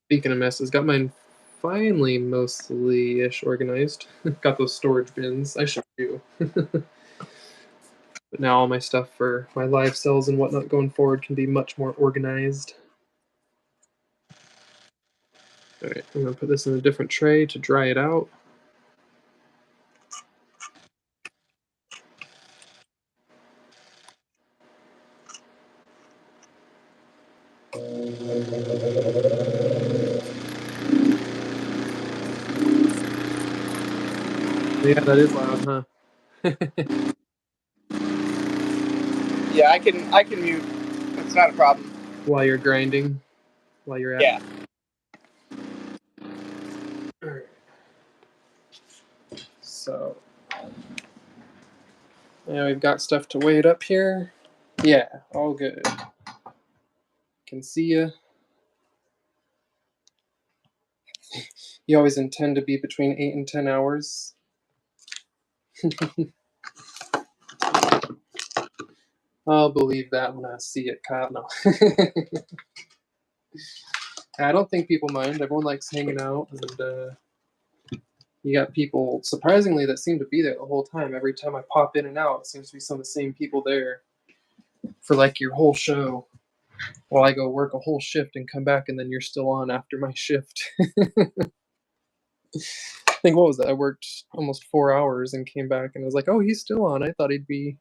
Speaking of messes, got mine finally mostly-ish organized. Got those storage bins. I should do. But now all my stuff for my live cells and whatnot going forward can be much more organized. Alright, I'm going to put this in a different tray to dry it out. Yeah, that is loud, huh? Yeah, I can mute. It's not a problem. While you're grinding, while you're at yeah. Alright. So now we've got stuff to weight up here. Yeah, all good. Can see you. You always intend to be between 8 and 10 hours. I'll believe that when I see it, Kyle. No. I don't think people mind. Everyone likes hanging out, and you got people, surprisingly, that seem to be there the whole time. Every time I pop in and out, it seems to be some of the same people there for like your whole show. While I go work a whole shift and come back, and then you're still on after my shift. I think, what was that? I worked almost 4 hours and came back, and I was like, oh, he's still on. I thought he'd be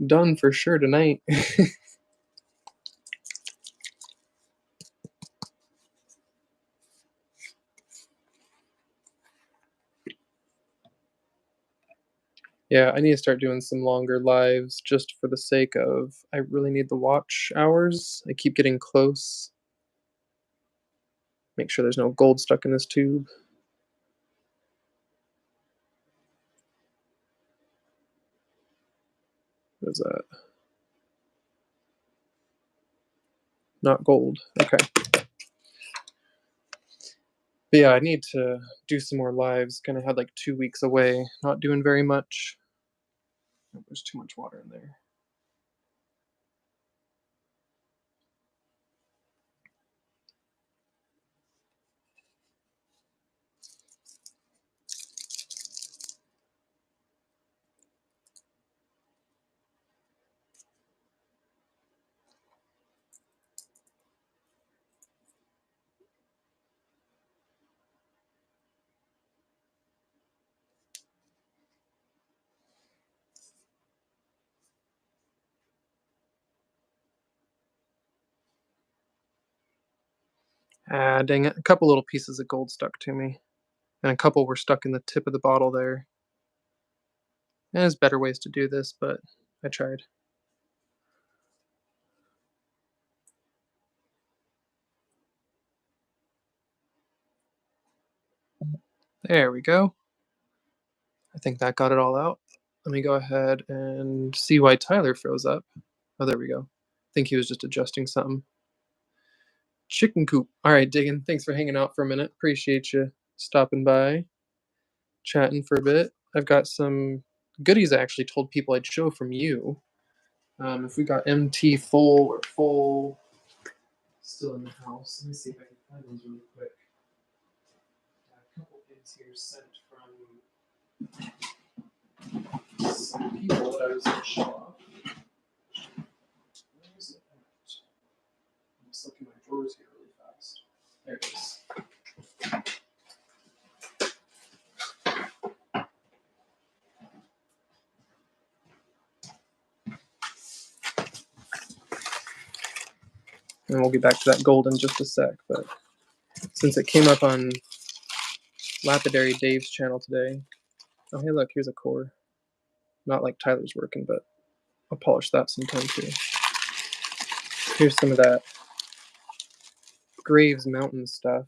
done for sure tonight. Yeah, I need to start doing some longer lives just for the sake of, I really need the watch hours. I keep getting close. Make sure there's no gold stuck in this tube. What is that? Not gold. Okay. But yeah, I need to do some more lives. Kind of had like 2 weeks away, not doing very much. Oh, there's too much water in there. Ah, dang it. A couple little pieces of gold stuck to me. And a couple were stuck in the tip of the bottle there. There's better ways to do this, but I tried. There we go. I think that got it all out. Let me go ahead and see why Tyler froze up. Oh, there we go. I think he was just adjusting something. Chicken coop. All right, Diggin. Thanks for hanging out for a minute. Appreciate you stopping by, chatting for a bit. I've got some goodies I actually told people I'd show from you. If we got MT full or full still in the house, let me see if I can find those really quick. A couple things here sent from some people that I was going to show off. Where is it at? I'm just looking at my drawers here really fast. There it is. And we'll get back to that gold in just a sec, but since it came up on Lapidary Dave's channel today. Oh, hey, look, here's a core. Not like Tyler's working, but I'll polish that sometime too. Here's some of that Graves Mountain stuff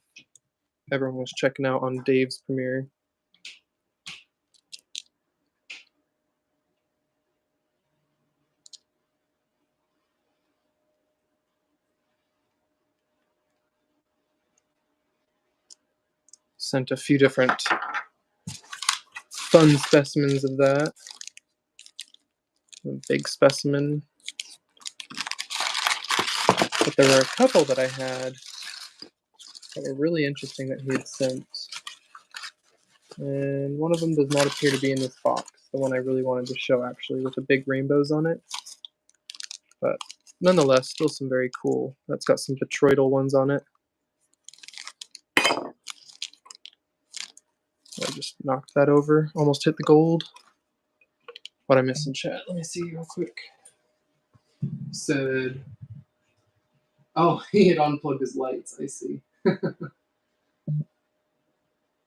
everyone was checking out on Dave's premiere. Sent a few different fun specimens of that. A big specimen. But there were a couple that I had that were really interesting that he had sent. And one of them does not appear to be in this box. The one I really wanted to show, actually, with the big rainbows on it. But nonetheless, still some very cool. That's got some petroidal ones on it. I just knocked that over. Almost hit the gold. What I missed in chat? Let me see real quick. Said, oh, he had unplugged his lights. I see. After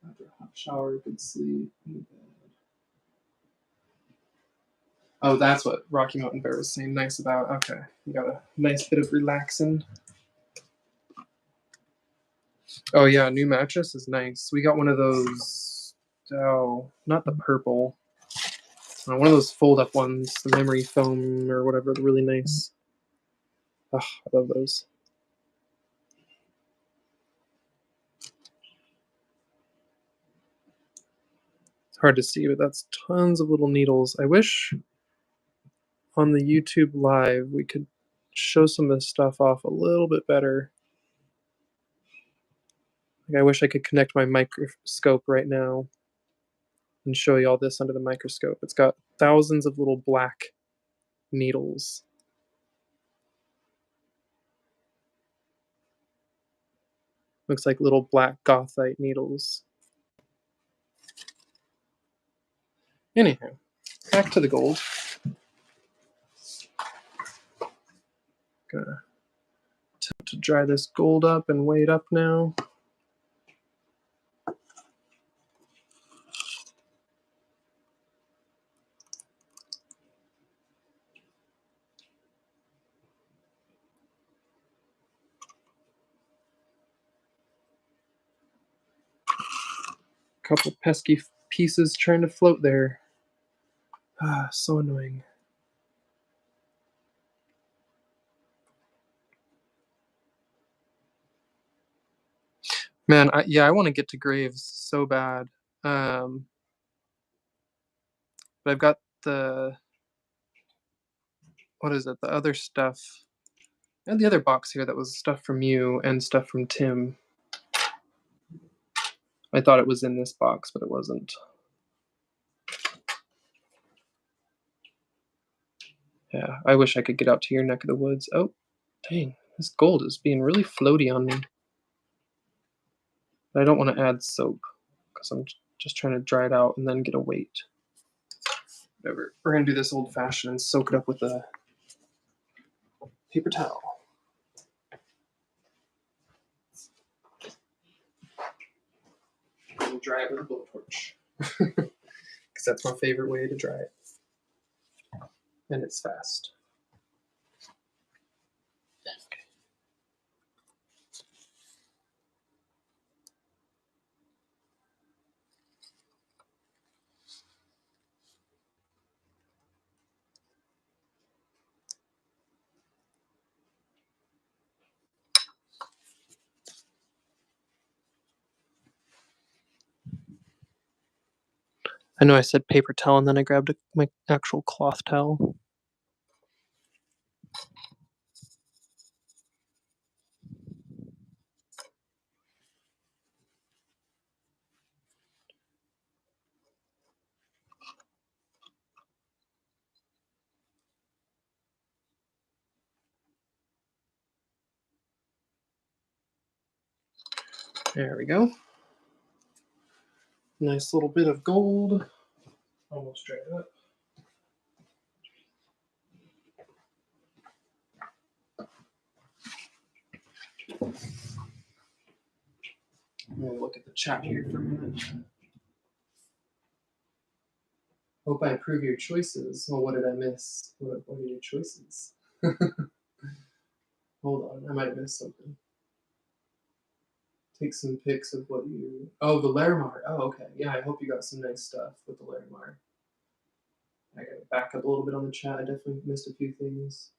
a hot shower, good sleep. Oh, that's what Rocky Mountain Bear was saying nice about. Okay, you got a nice bit of relaxing. Oh yeah, new mattress is nice. We got one of those. Oh, not the purple. One of those fold-up ones, the memory foam or whatever. They're really nice. Oh, I love those. It's hard to see, but that's tons of little needles. I wish on the YouTube live we could show some of this stuff off a little bit better. Like, I wish I could connect my microscope right now and show you all this under the microscope. It's got thousands of little black needles. Looks like little black gothite needles. Anyhow, back to the gold. Gonna attempt to dry this gold up and weigh it up now. Couple pesky pieces trying to float there. Ah, so annoying. Man, I want to get to Graves so bad. But I've got the, what is it, the other stuff. I had the other box here that was stuff from you and stuff from Tim. I thought it was in this box, but it wasn't. Yeah, I wish I could get out to your neck of the woods. Oh, dang, this gold is being really floaty on me. But I don't want to add soap because I'm just trying to dry it out and then get a weight. Whatever. We're going to do this old-fashioned and soak it up with a paper towel. And dry it with a blowtorch. Because that's my favorite way to dry it. And it's fast. I know I said paper towel and then I grabbed my actual cloth towel. There we go. Nice little bit of gold. Almost dried up. I'm going to look at the chat here for a minute. Hope I improve your choices. Well, what did I miss? What are your choices? Hold on, I might have missed something. Take some pics of what you... Oh, the Larimar. Oh, okay. Yeah, I hope you got some nice stuff with the Larimar. I got to back up a little bit on the chat. I definitely missed a few things.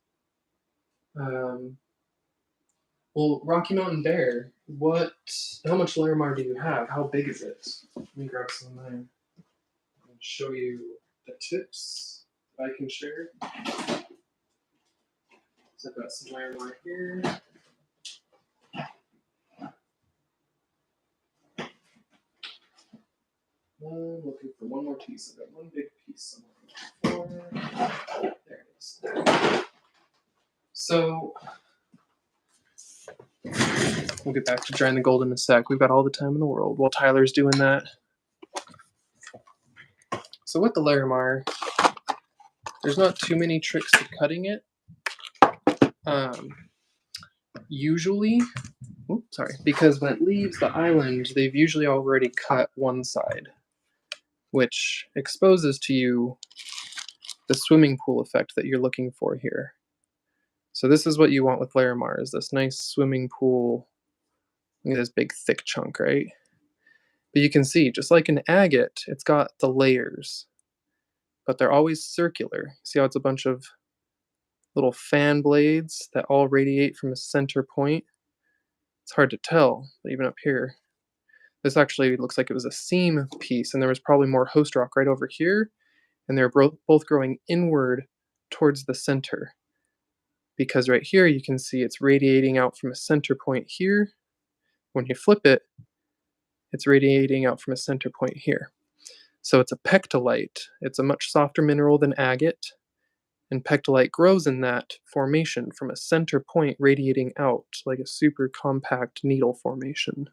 Well, Rocky Mountain Bear, how much Larimar do you have? How big is it? Let me grab some of mine and show you the tips I can share. So I've got some Larimar here. I'm looking for one more piece. I've got one big piece somewhere. There it is. So we'll get back to drying the gold in a sec. We've got all the time in the world while Tyler's doing that. So with the Larimar, there's not too many tricks to cutting it. Usually, because when it leaves the island, they've usually already cut one side, which exposes to you the swimming pool effect that you're looking for here. So this is what you want with Larimar, is this nice swimming pool. Look at this big thick chunk, right? But you can see, just like an agate, it's got the layers, but they're always circular. See how it's a bunch of little fan blades that all radiate from a center point? It's hard to tell, but even up here. This actually looks like it was a seam piece, and there was probably more host rock right over here, and they're both growing inward towards the center. Because right here you can see it's radiating out from a center point here. When you flip it, it's radiating out from a center point here. So it's a pectolite. It's a much softer mineral than agate, and pectolite grows in that formation from a center point radiating out like a super compact needle formation.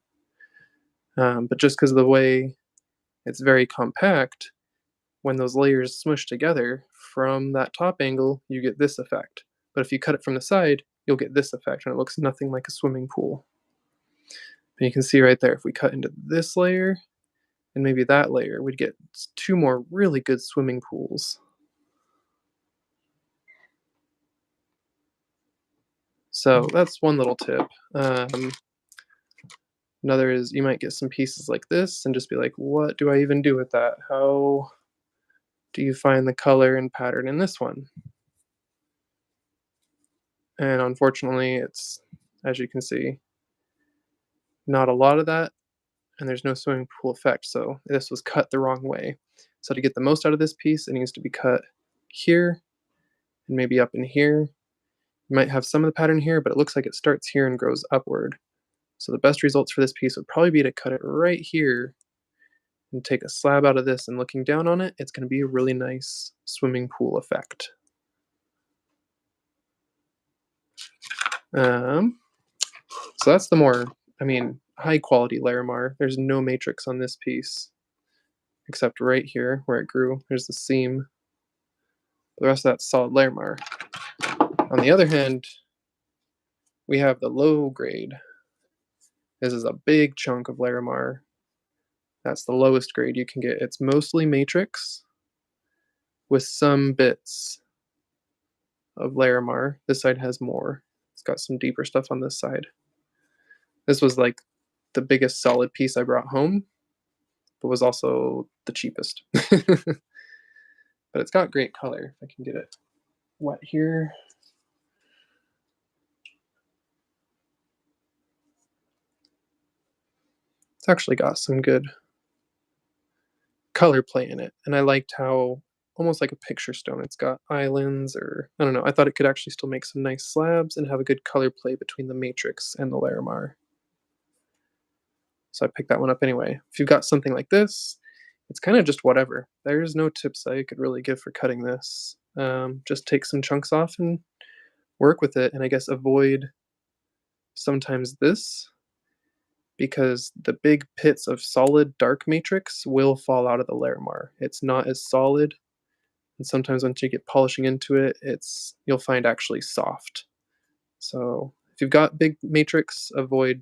But just because of the way it's very compact, when those layers smush together from that top angle, you get this effect. But if you cut it from the side, you'll get this effect, and it looks nothing like a swimming pool. And you can see right there, if we cut into this layer and maybe that layer, we'd get two more really good swimming pools. So that's one little tip. Another is you might get some pieces like this and just be like, what do I even do with that? How do you find the color and pattern in this one? And unfortunately, it's, as you can see, not a lot of that, and there's no swimming pool effect, so this was cut the wrong way. So to get the most out of this piece, it needs to be cut here, and maybe up in here. You might have some of the pattern here, but it looks like it starts here and grows upward. So the best results for this piece would probably be to cut it right here and take a slab out of this, and looking down on it, it's going to be a really nice swimming pool effect. So that's the more, high quality Larimar. There's no matrix on this piece, except right here where it grew. There's the seam. The rest of that's solid Larimar. On the other hand, we have the low grade. This is a big chunk of Larimar. That's the lowest grade you can get. It's mostly matrix with some bits of Larimar. This side has more. It's got some deeper stuff on this side. This was like the biggest solid piece I brought home, but was also the cheapest. But it's got great color. If I can get it wet here. It's actually got some good color play in it, and I liked how almost like a picture stone, it's got islands, or I don't know, I thought it could actually still make some nice slabs and have a good color play between the matrix and the Larimar. So I picked that one up anyway. If you've got something like this, it's kind of just whatever. There's no tips I could really give for cutting this. Just take some chunks off and work with it, and I guess avoid sometimes this, because the big pits of solid dark matrix will fall out of the Larimar. It's not as solid, and sometimes once you get polishing into it, you'll find actually soft. So if you've got big matrix, avoid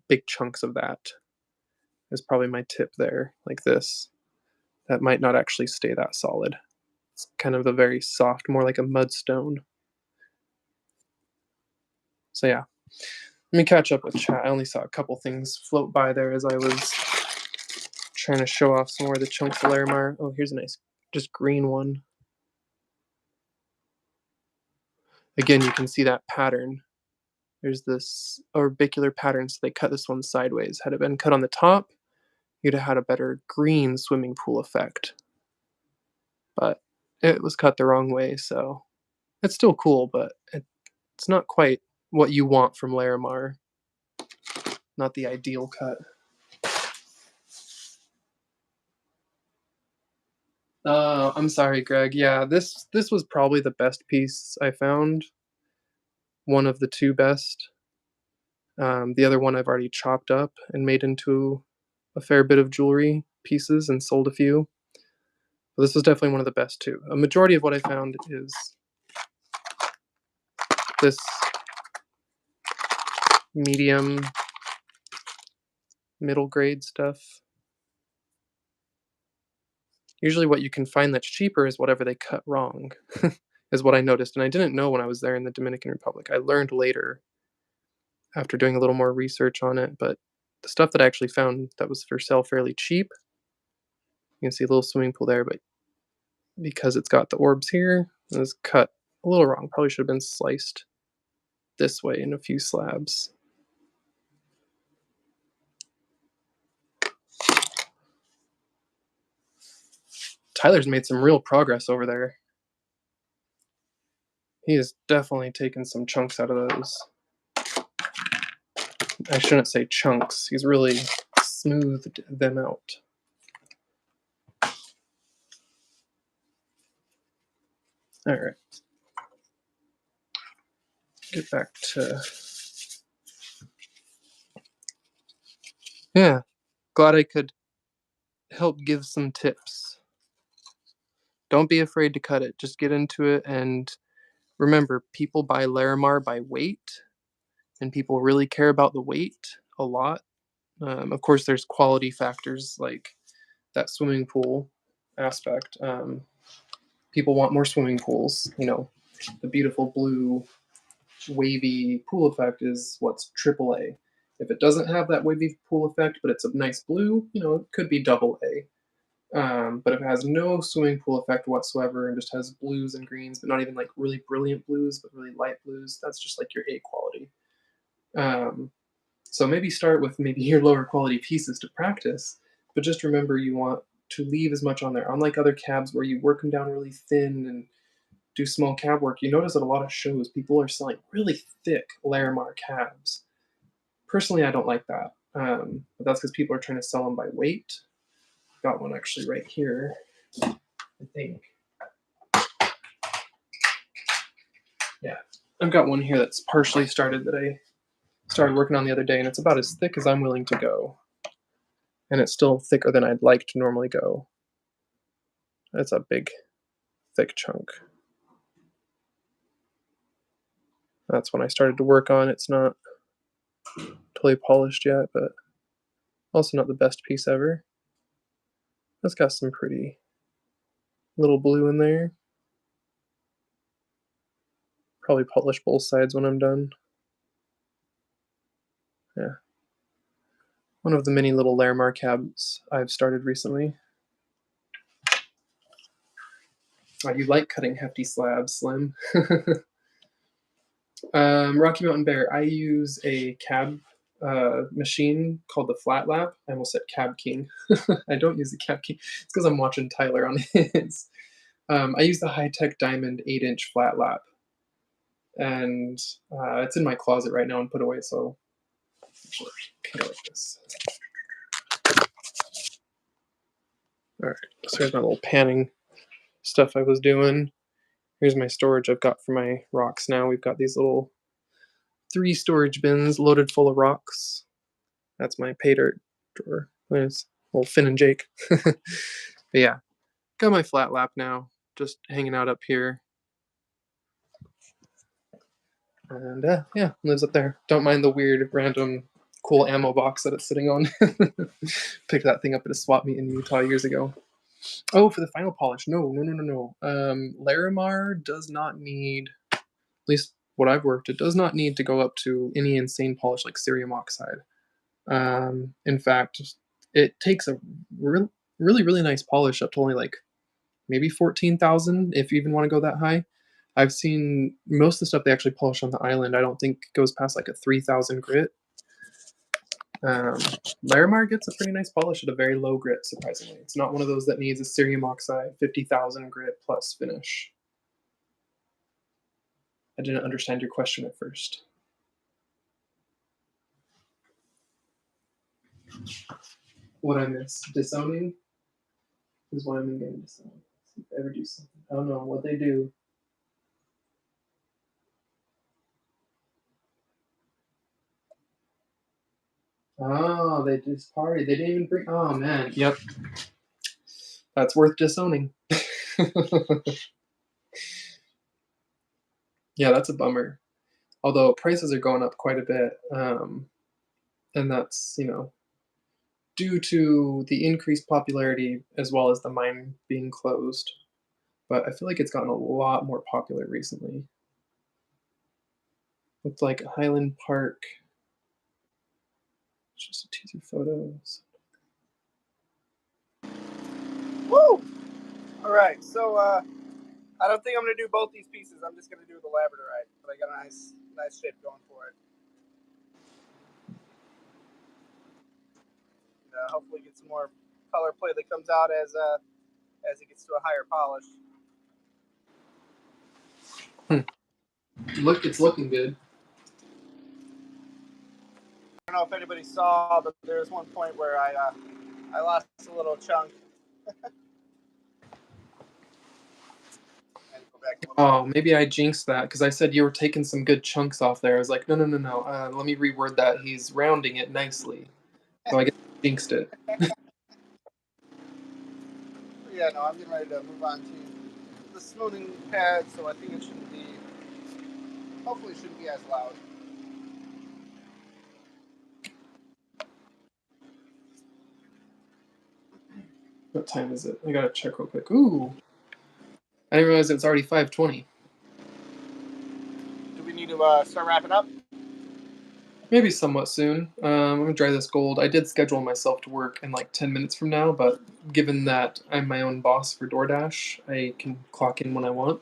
big chunks of that. Is probably my tip there, like this. That might not actually stay that solid. It's kind of a very soft, more like a mudstone. So yeah, let me catch up with chat. I only saw a couple things float by there as I was trying to show off some more of the chunks of Larimar. Oh, here's a nice, just green one. Again, you can see that pattern. There's this orbicular pattern, so they cut this one sideways. Had it been cut on the top, you'd have had a better green swimming pool effect. But it was cut the wrong way, so it's still cool, but it's not quite what you want from Larimar. Not the ideal cut. I'm sorry, Greg. Yeah, this was probably the best piece I found. One of the two best. The other one I've already chopped up and made into a fair bit of jewelry pieces and sold a few. But this was definitely one of the best too. A majority of what I found is this medium, middle grade stuff. Usually what you can find that's cheaper is whatever they cut wrong, is what I noticed. And I didn't know when I was there in the Dominican Republic. I learned later after doing a little more research on it, but the stuff that I actually found that was for sale fairly cheap, you can see a little swimming pool there, but because it's got the orbs here, it was cut a little wrong. Probably should have been sliced this way in a few slabs. Tyler's made some real progress over there. He has definitely taken some chunks out of those. I shouldn't say chunks. He's really smoothed them out. All right. Get back to... Yeah, glad I could help give some tips. Don't be afraid to cut it. Just get into it, and remember, people buy Larimar by weight, and people really care about the weight a lot. Of course, there's quality factors like that swimming pool aspect. People want more swimming pools. You know, the beautiful blue wavy pool effect is what's AAA. If it doesn't have that wavy pool effect, but it's a nice blue, you know, it could be AA. But if it has no swimming pool effect whatsoever and just has blues and greens, but not even like really brilliant blues, but really light blues, that's just like your A quality. So maybe start with maybe your lower quality pieces to practice, but just remember you want to leave as much on there. Unlike other cabs where you work them down really thin and do small cab work, you notice at a lot of shows people are selling really thick Larimar cabs. Personally, I don't like that, but that's because people are trying to sell them by weight. Got one actually right here, I think. Yeah, I've got one here that's partially started that I started working on the other day, and it's about as thick as I'm willing to go. And it's still thicker than I'd like to normally go. That's a big, thick chunk. That's when I started to work on. It's not totally polished yet, but also not the best piece ever. That's got some pretty little blue in there. Probably polish both sides when I'm done. Yeah. One of the many little Larimar cabs I've started recently. You like cutting hefty slabs, Slim. Rocky Mountain Bear, I use a cab machine called the Flat Lap. I almost said Cab King. I don't use the Cab King. It's because I'm watching Tyler on his. I use the high-tech Diamond 8-inch Flat Lap, and it's in my closet right now and put away. So kind of like this. All right, so here's my little panning stuff I was doing. Here's my storage I've got for my rocks now. We've got these little 3 storage bins loaded full of rocks. That's my pay dirt drawer. There's old Finn and Jake. But yeah, got my flat lap now, just hanging out up here. And yeah, lives up there. Don't mind the weird, random, cool ammo box that it's sitting on. Picked that thing up at a swap meet in Utah years ago. Oh, for the final polish. No. Larimar does not need, at least what I've worked, it does not need to go up to any insane polish like cerium oxide. In fact, it takes a really nice polish up to only like maybe 14,000 if you even want to go that high. I've seen most of the stuff they actually polish on the island. I don't think goes past like a 3,000 grit. Larimar gets a pretty nice polish at a very low grit, surprisingly. It's not one of those that needs a cerium oxide 50,000 grit plus finish. I didn't understand your question at first. What I miss? Disowning? Is why I'm in game disown. See if they ever do something. I don't know what they do. Oh, they just party. They didn't even bring. Oh man. Yep. That's worth disowning. Yeah, that's a bummer. Although prices are going up quite a bit, and that's due to the increased popularity as well as the mine being closed. But I feel like it's gotten a lot more popular recently. Looks like Highland Park. It's just a teaser photos. Woo! All right, so I don't think I'm gonna do both these pieces. I'm just gonna do the Labradorite, but I got a nice shape going for it. Hopefully, get some more color play that comes out as it gets to a higher polish. Look, it's looking good. I don't know if anybody saw, but there was one point where I lost a little chunk. Oh, maybe I jinxed that because I said you were taking some good chunks off there. I was like, no. Let me reword that. He's rounding it nicely. So I guess I jinxed it. Yeah, no, I'm getting ready to move on to the smoothing pad, so I think it shouldn't be, hopefully it shouldn't be as loud. What time is it? I gotta check real quick. Ooh. I didn't realize it was already 5:20. Do we need to start wrapping up? Maybe somewhat soon. I'm gonna dry this gold. I did schedule myself to work in like 10 minutes from now, but given that I'm my own boss for DoorDash, I can clock in when I want.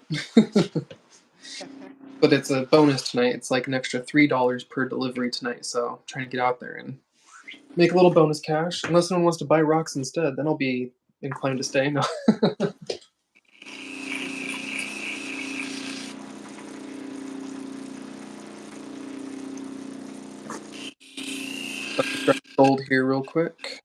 But it's a bonus tonight. It's like an extra $3 per delivery tonight, so I'm trying to get out there and make a little bonus cash. Unless someone wants to buy rocks instead, then I'll be inclined to stay. No. Let's dry gold here real quick.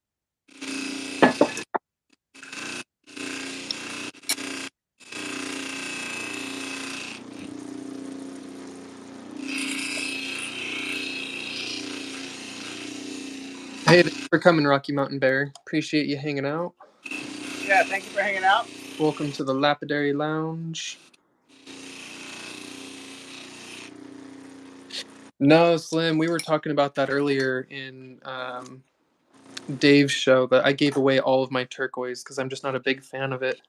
Hey, thanks for coming, Rocky Mountain Bear. Appreciate you hanging out. Yeah, thank you for hanging out. Welcome to the Lapidary Lounge. No, Slim, we were talking about that earlier in Dave's show, that I gave away all of my turquoise because I'm just not a big fan of it.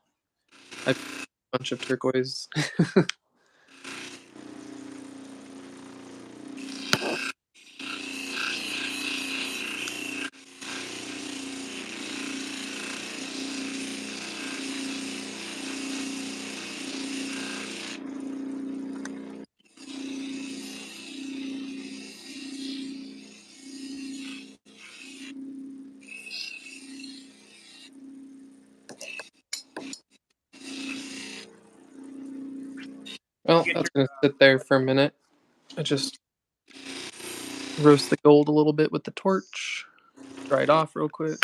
I have a bunch of turquoise. Well, Get that's your, gonna sit there for a minute. I just roast the gold a little bit with the torch. Dry it off real quick.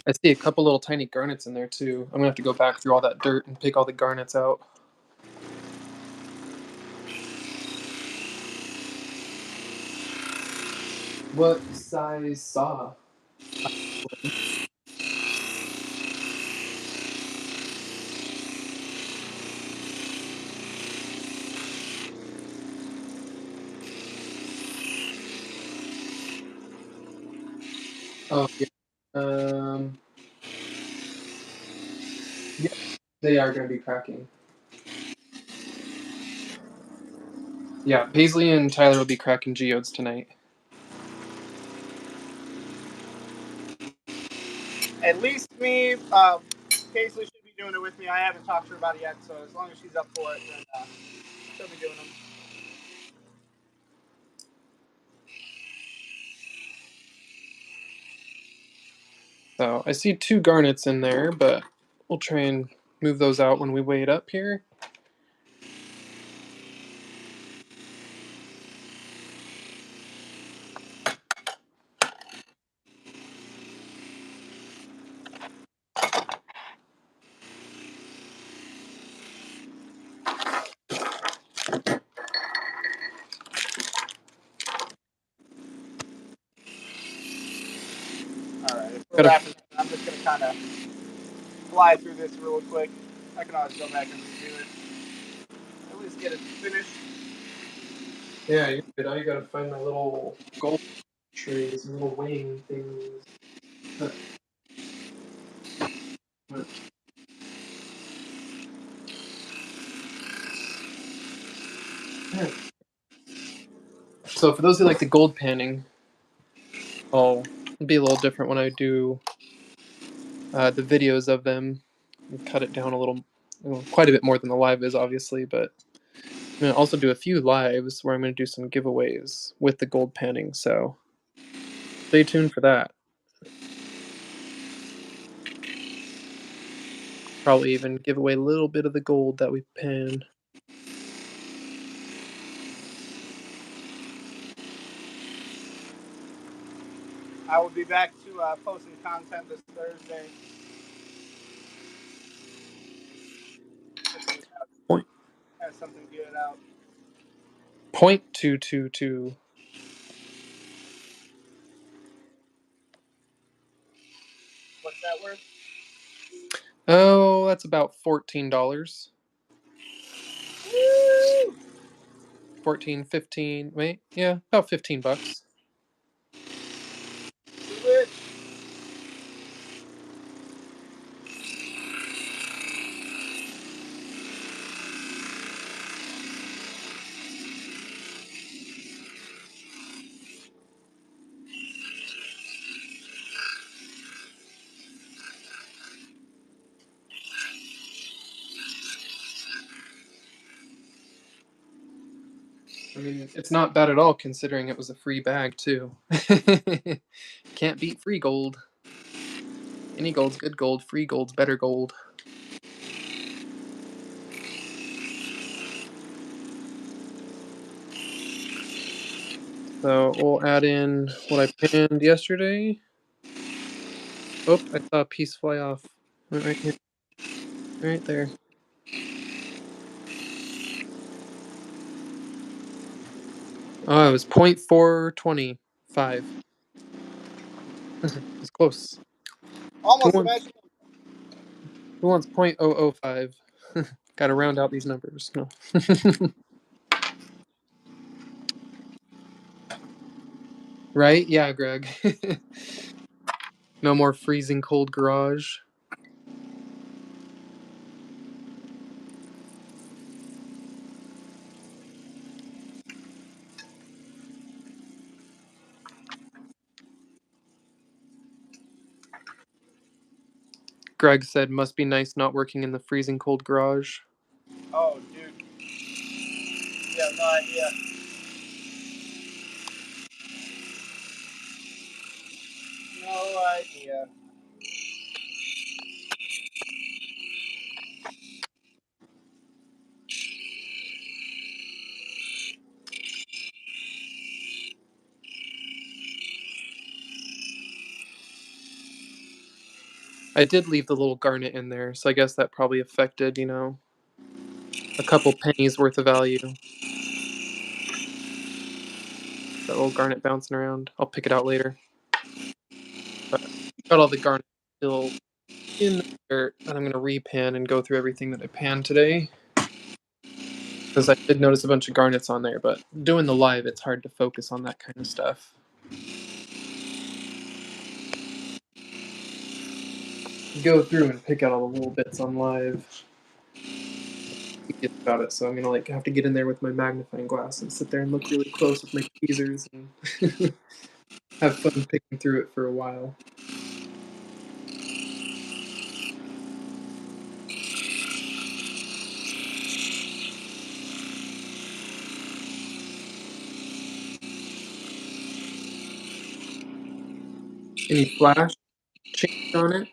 I see a couple little tiny garnets in there too. I'm gonna have to go back through all that dirt and pick all the garnets out. What size saw? Oh yeah. Um. Yeah, they are gonna be cracking. Yeah, Paisley and Tyler will be cracking geodes tonight. at least me, Paisley should be doing it with me. I haven't talked to her about it yet, so as long as she's up for it, then she'll be doing them. So I see 2 garnets in there, but we'll try and move those out when we weigh it up here. All right, if we're Gotta, wrapping, I'm just gonna kind of fly through this real quick. I can always go back and redo it. At least get it finished. yeah, you're good. All you gotta find my little gold trays, little weighing things. So for those who like the gold panning, I'll be a little different when I do the videos of them. And cut it down a little, well, quite a bit more than the live is, obviously. But I'm gonna also do a few lives where I'm gonna do some giveaways with the gold panning. So stay tuned for that. Probably even give away a little bit of the gold that we pan. I will be back to posting content this Thursday. Point Have something good out. 0.222. What's that worth? Oh, that's about $14. Woo! 14, 15. Wait, yeah, about $15. Too rich. I mean, it's not bad at all considering it was a free bag too. Can't beat free gold. Any gold's good gold. Free gold's better gold. So we'll add in what I panned yesterday. Oh, I saw a piece fly off. Went right here. Right there. Oh, it was 0.425. It's close. Who Almost wants imagine. who wants 0.005? Gotta round out these numbers. No. Right? Yeah, Greg. No more freezing cold garage. Greg said, must be nice not working in the freezing cold garage. Oh, dude. You have no idea. No idea. I did leave the little garnet in there, so I guess that probably affected, a couple pennies worth of value. That little garnet bouncing around. I'll pick it out later. But got all the garnet still in the dirt, and I'm gonna repan and go through everything that I panned today. Because I did notice a bunch of garnets on there, but doing the live, it's hard to focus on that kind of stuff. Go through and pick out all the little bits on live. About it, so I'm gonna have to get in there with my magnifying glass and sit there and look really close with my tweezers and have fun picking through it for a while. Any flash change on it?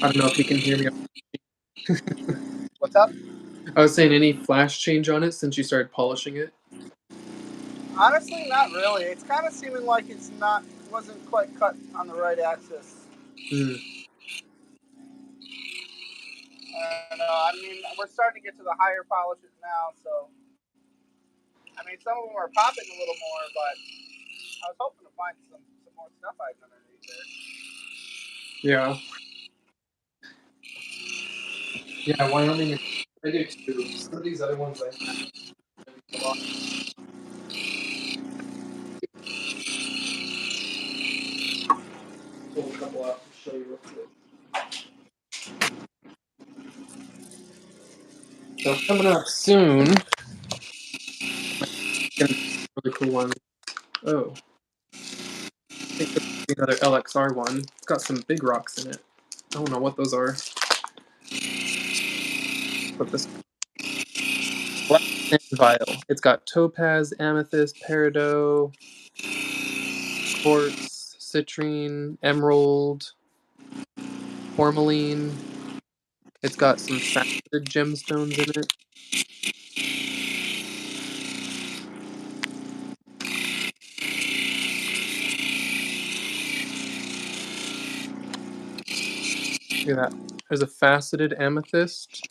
I don't know if you can hear me. What's up? I was saying, any flash change on it since you started polishing it? Honestly, not really. It's kind of seeming like wasn't quite cut on the right axis. Hmm. I mean, we're starting to get to the higher polishes now, so I mean, some of them are popping a little more, but I was hoping to find some more stuff hiding underneath there. Yeah. Yeah, Wyoming. I do too. Some of these other ones I have a lot. Pull a couple out and show you real quick. So coming up soon, gonna be some really cool one. Oh, I think this will be another LXR one. It's got some big rocks in it. I don't know what those are. But this black sand vial. It's got topaz, amethyst, peridot, quartz, citrine, emerald, tourmaline. It's got some faceted gemstones in it. Look at that. There's a faceted amethyst.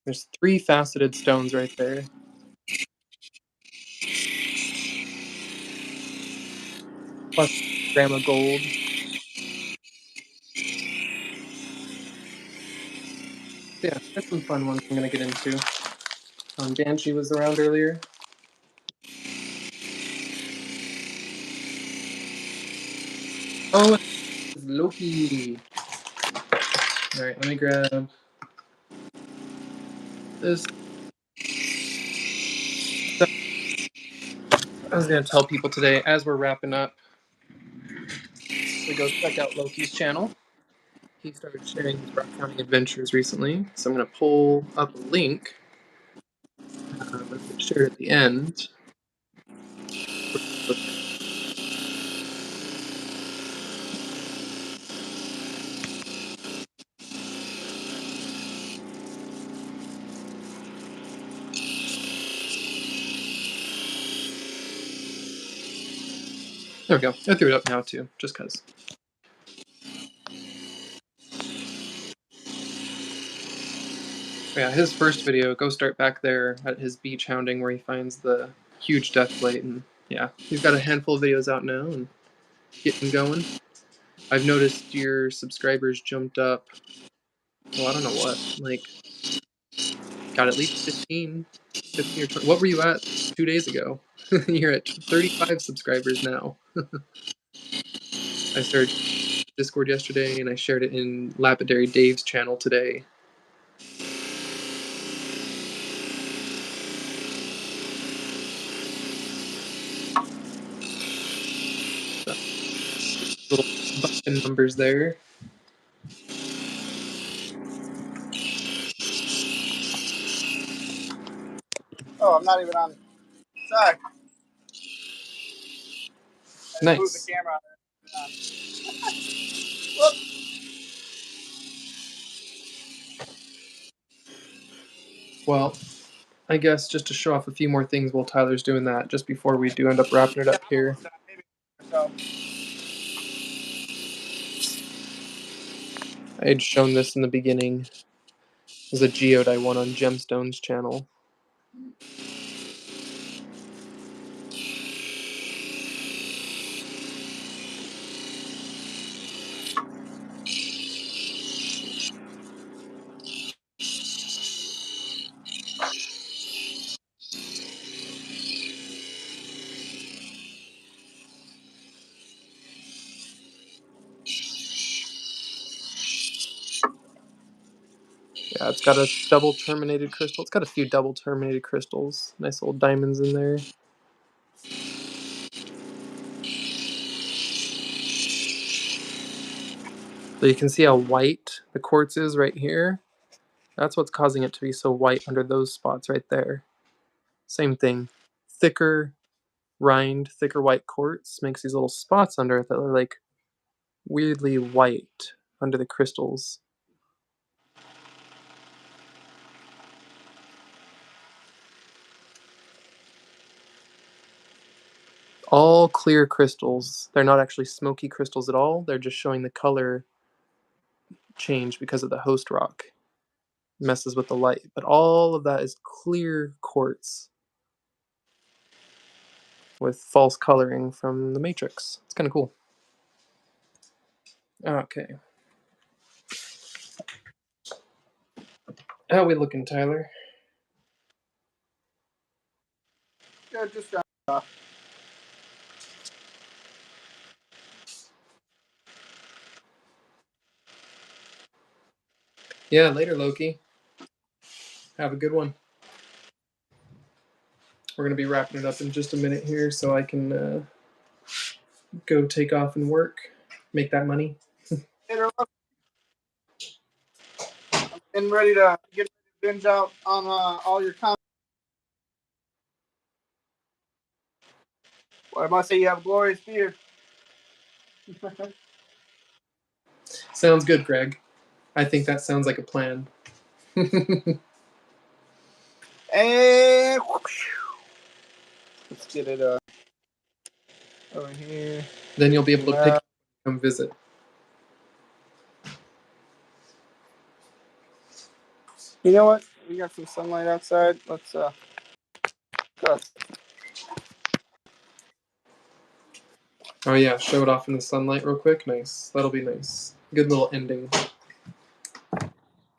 There's 3 faceted stones right there. Plus a gram of gold. Yeah, there's some fun ones I'm gonna get into. Banshee was around earlier. Oh, it's Loki. Alright, let me grab this. So, I was gonna tell people today, as we're wrapping up, to go check out Loki's channel. He started sharing his rock counting adventures recently, so I'm gonna pull up a link. I'm gonna share it at the end. There we go. I threw it up now too, just cause. Yeah, his first video, go start back there at his beach hounding where he finds the huge death plate, and yeah, he's got a handful of videos out now and getting going. I've noticed your subscribers jumped up. Well, I don't know what, got at least 15 or 20. What were you at 2 days ago? You're at 35 subscribers now. I started Discord yesterday and I shared it in Lapidary Dave's channel today. So, little button numbers there. Oh, I'm not even on. Sorry. I moved the Nice. camera. Whoops. Well, I guess just to show off a few more things while Tyler's doing that, just before we do end up wrapping it up here. So, I had shown this in the beginning. There's a geode I won on Gemstone's channel. Yeah, it's got a double terminated crystal. It's got a few double terminated crystals. Nice little diamonds in there. So you can see how white the quartz is right here. That's what's causing it to be so white under those spots right there. Same thing. Thicker rind, thicker white quartz makes these little spots under it that are like weirdly white under the crystals. All clear crystals. They're not actually smoky crystals at all. They're just showing the color change because of the host rock. It messes with the light. But all of that is clear quartz with false coloring from the matrix. It's kind of cool. Okay. How are we looking, Tyler? yeah, just Yeah, later, Loki. Have a good one. We're going to be wrapping it up in just a minute here so I can go take off and work, make that money. and ready to get binge out on all your content. Well, I must say you have a glorious beard. Sounds good, Greg. I think that sounds like a plan. And let's get it over here. Then you'll be able to pick come visit. You know what? We got some sunlight outside. Let's go. Oh yeah, show it off in the sunlight real quick. Nice. That'll be nice. Good little ending.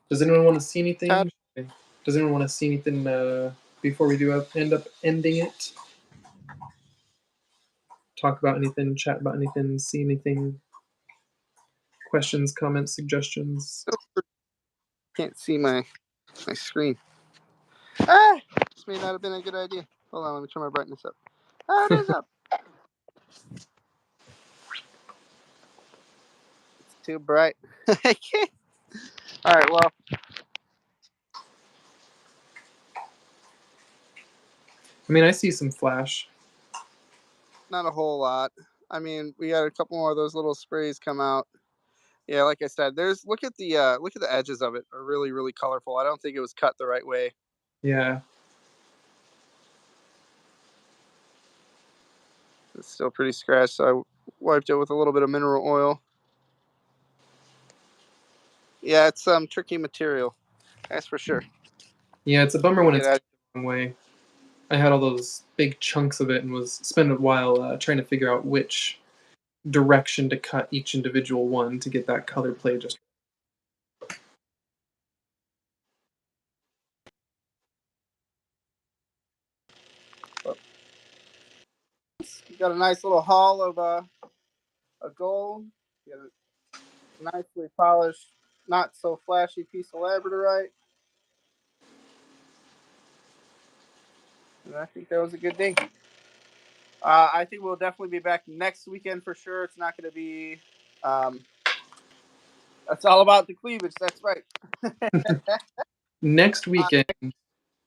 Does anyone want to see anything? Does anyone want to see anything before we do end up ending it? Talk about anything, chat about anything, see anything? Questions, comments, suggestions? Can't see my screen. Ah, this may not have been a good idea. Hold on, let me turn my brightness up. Ah, it is up. It's too bright. I can't. All right, well. I mean, I see some flash. Not a whole lot. I mean, we got a couple more of those little sprays come out. Yeah, like I said, look at the edges of it are really, really colorful. I don't think it was cut the right way. Yeah. It's still pretty scratched, so I wiped it with a little bit of mineral oil. Yeah, it's some tricky material. That's for sure. Yeah, it's a bummer when it's cut the wrong way. I had all those big chunks of it and was spent a while trying to figure out which direction to cut each individual one to get that color play just. You got a nice little haul of a gold. You got a nicely polished, not so flashy piece of labradorite. And I think that was a good day. I think we'll definitely be back next weekend for sure. It's not going to be. That's all about the cleavage. That's right. Next weekend.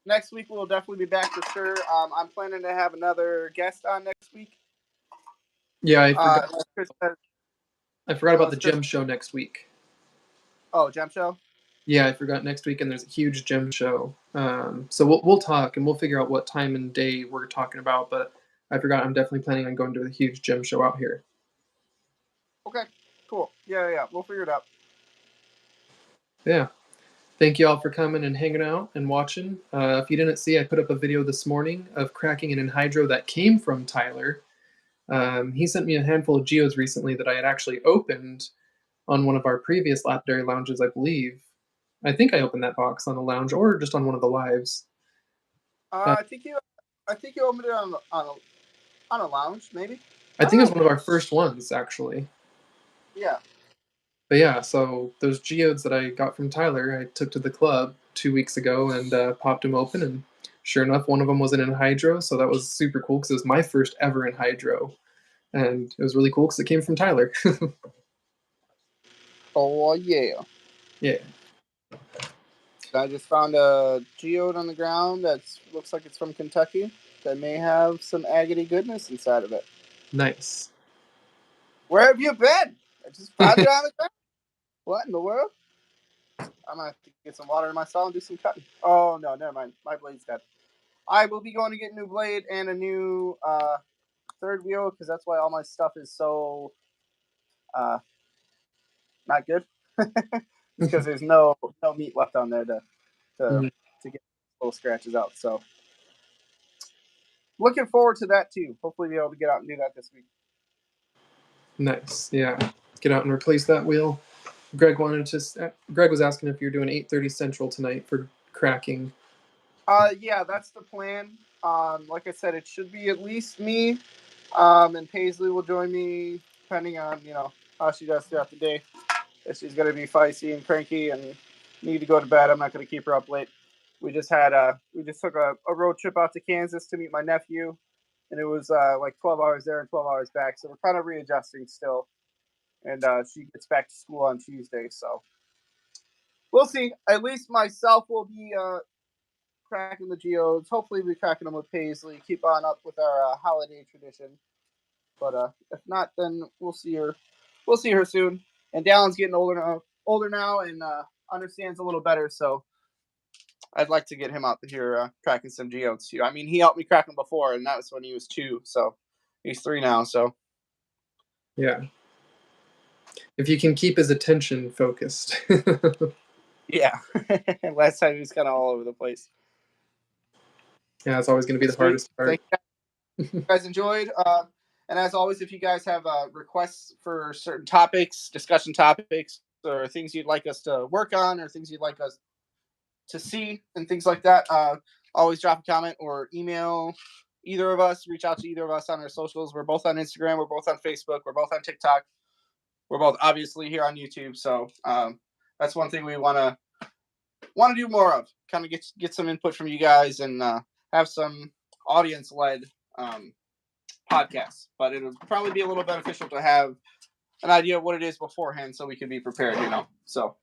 Next week we'll definitely be back for sure. I'm planning to have another guest on next week. Yeah, I forgot. I forgot about the Chris, gem show next week. oh, gem show. Yeah, I forgot next weekend there's a huge gym show. So we'll talk and we'll figure out what time and day we're talking about. But I forgot I'm definitely planning on going to the huge gym show out here. Okay, cool. Yeah. We'll figure it out. Yeah. Thank you all for coming and hanging out and watching. If you didn't see, I put up a video this morning of cracking an anhydro that came from Tyler. He sent me a handful of geodes recently that I had actually opened on one of our previous Lapidary lounges, I believe. I think I opened that box on the lounge or just on one of the lives. Uh, I think you opened it on a lounge, maybe. I I don't think it was know. one of our first ones, actually. Yeah. But yeah, so those geodes that I got from Tyler, I took to the club 2 weeks ago and popped them open, and sure enough, one of them was an anhydro, so that was super cool because it was my first ever anhydro, and it was really cool because it came from Tyler. Oh yeah. Yeah, I just found a geode on the ground that looks like it's from Kentucky that may have some agony goodness inside of it. nice. Where have you been? I just found it on the ground. What in the world? I'm gonna have to get some water in my stall and do some cutting. Oh no, never mind. My blade's dead. I will be going to get a new blade and a new third wheel because that's why all my stuff is so uh, not good. Because there's no meat left on there to Mhm. to get little scratches out. So looking forward to that too. Hopefully be able to get out and do that this week. Nice. Yeah, get out and replace that wheel. Greg was asking if you're doing 8:30 Central tonight for cracking. Yeah, that's the plan. Like I said, it should be at least me. And Paisley will join me depending on how she does throughout the day. If she's gonna be feisty and cranky and need to go to bed, I'm not gonna keep her up late. We just took a road trip out to Kansas to meet my nephew, and it was like 12 hours there and 12 hours back. So we're kind of readjusting still. And she gets back to school on Tuesday, so we'll see. At least myself will be cracking the geodes. Hopefully, we'll be cracking them with Paisley. Keep on up with our holiday tradition. But if not, then we'll see her. We'll see her soon. And Dallin's getting older now, and understands a little better. So I'd like to get him out here cracking some geodes too. I mean, he helped me crack them before, and that was when he was 2. So he's 3 now. So Yeah, if you can keep his attention focused. yeah, last time he was kind of all over the place. Yeah, it's always going to be the Sweet. hardest part. Thank you guys enjoyed. And as always, if you guys have requests for certain topics, discussion topics, or things you'd like us to work on, or things you'd like us to see, and things like that, always drop a comment or email either of us. Reach out to either of us on our socials. We're both on Instagram. We're both on Facebook. We're both on TikTok. We're both obviously here on YouTube. So that's one thing we want to do more of. Kind of get some input from you guys and have some audience led podcasts. But it'll probably be a little beneficial to have an idea of what it is beforehand, so we can be prepared. So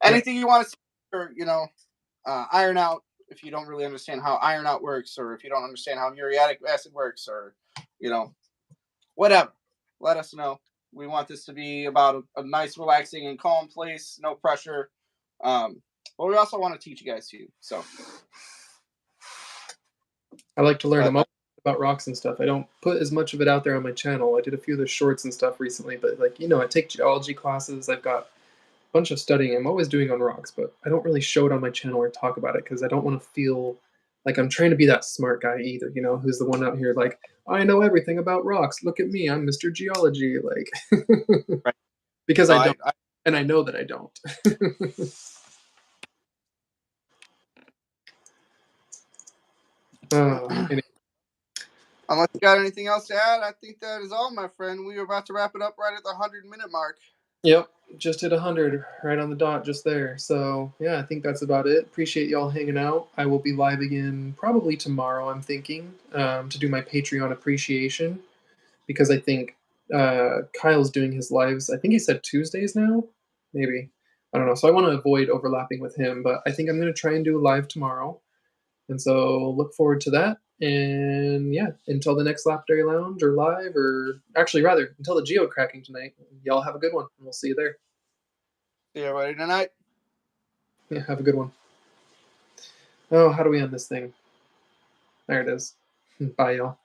anything you want to see, or iron out, if you don't really understand how iron out works, or if you don't understand how muriatic acid works, or whatever, let us know. We want this to be about a nice, relaxing, and calm place, no pressure. But we also want to teach you guys too. So I like to learn about rocks and stuff. I don't put as much of it out there on my channel. I did a few of the shorts and stuff recently, but I take geology classes. I've got a bunch of studying I'm always doing on rocks, but I don't really show it on my channel or talk about it because I don't want to feel like I'm trying to be that smart guy either, who's the one out here like, I know everything about rocks. Look at me, I'm Mr. Geology. Like, right. because No, I don't, and I know that I don't. Anyway. Unless you got anything else to add, I think that is all, my friend. We are about to wrap it up right at the 100-minute mark. Yep, just hit 100 right on the dot just there. So, yeah, I think that's about it. Appreciate y'all hanging out. I will be live again probably tomorrow, I'm thinking, to do my Patreon appreciation because I think Kyle's doing his lives. I think he said Tuesdays now, maybe. I don't know. So I want to avoid overlapping with him, but I think I'm going to try and do a live tomorrow. And so look forward to that. And yeah, until the next Lapidary Lounge or live, or actually rather, until the geo cracking tonight, y'all have a good one. And we'll see you there. See everybody tonight. Yeah, have a good one. Oh, how do we end this thing? There it is. Bye, y'all.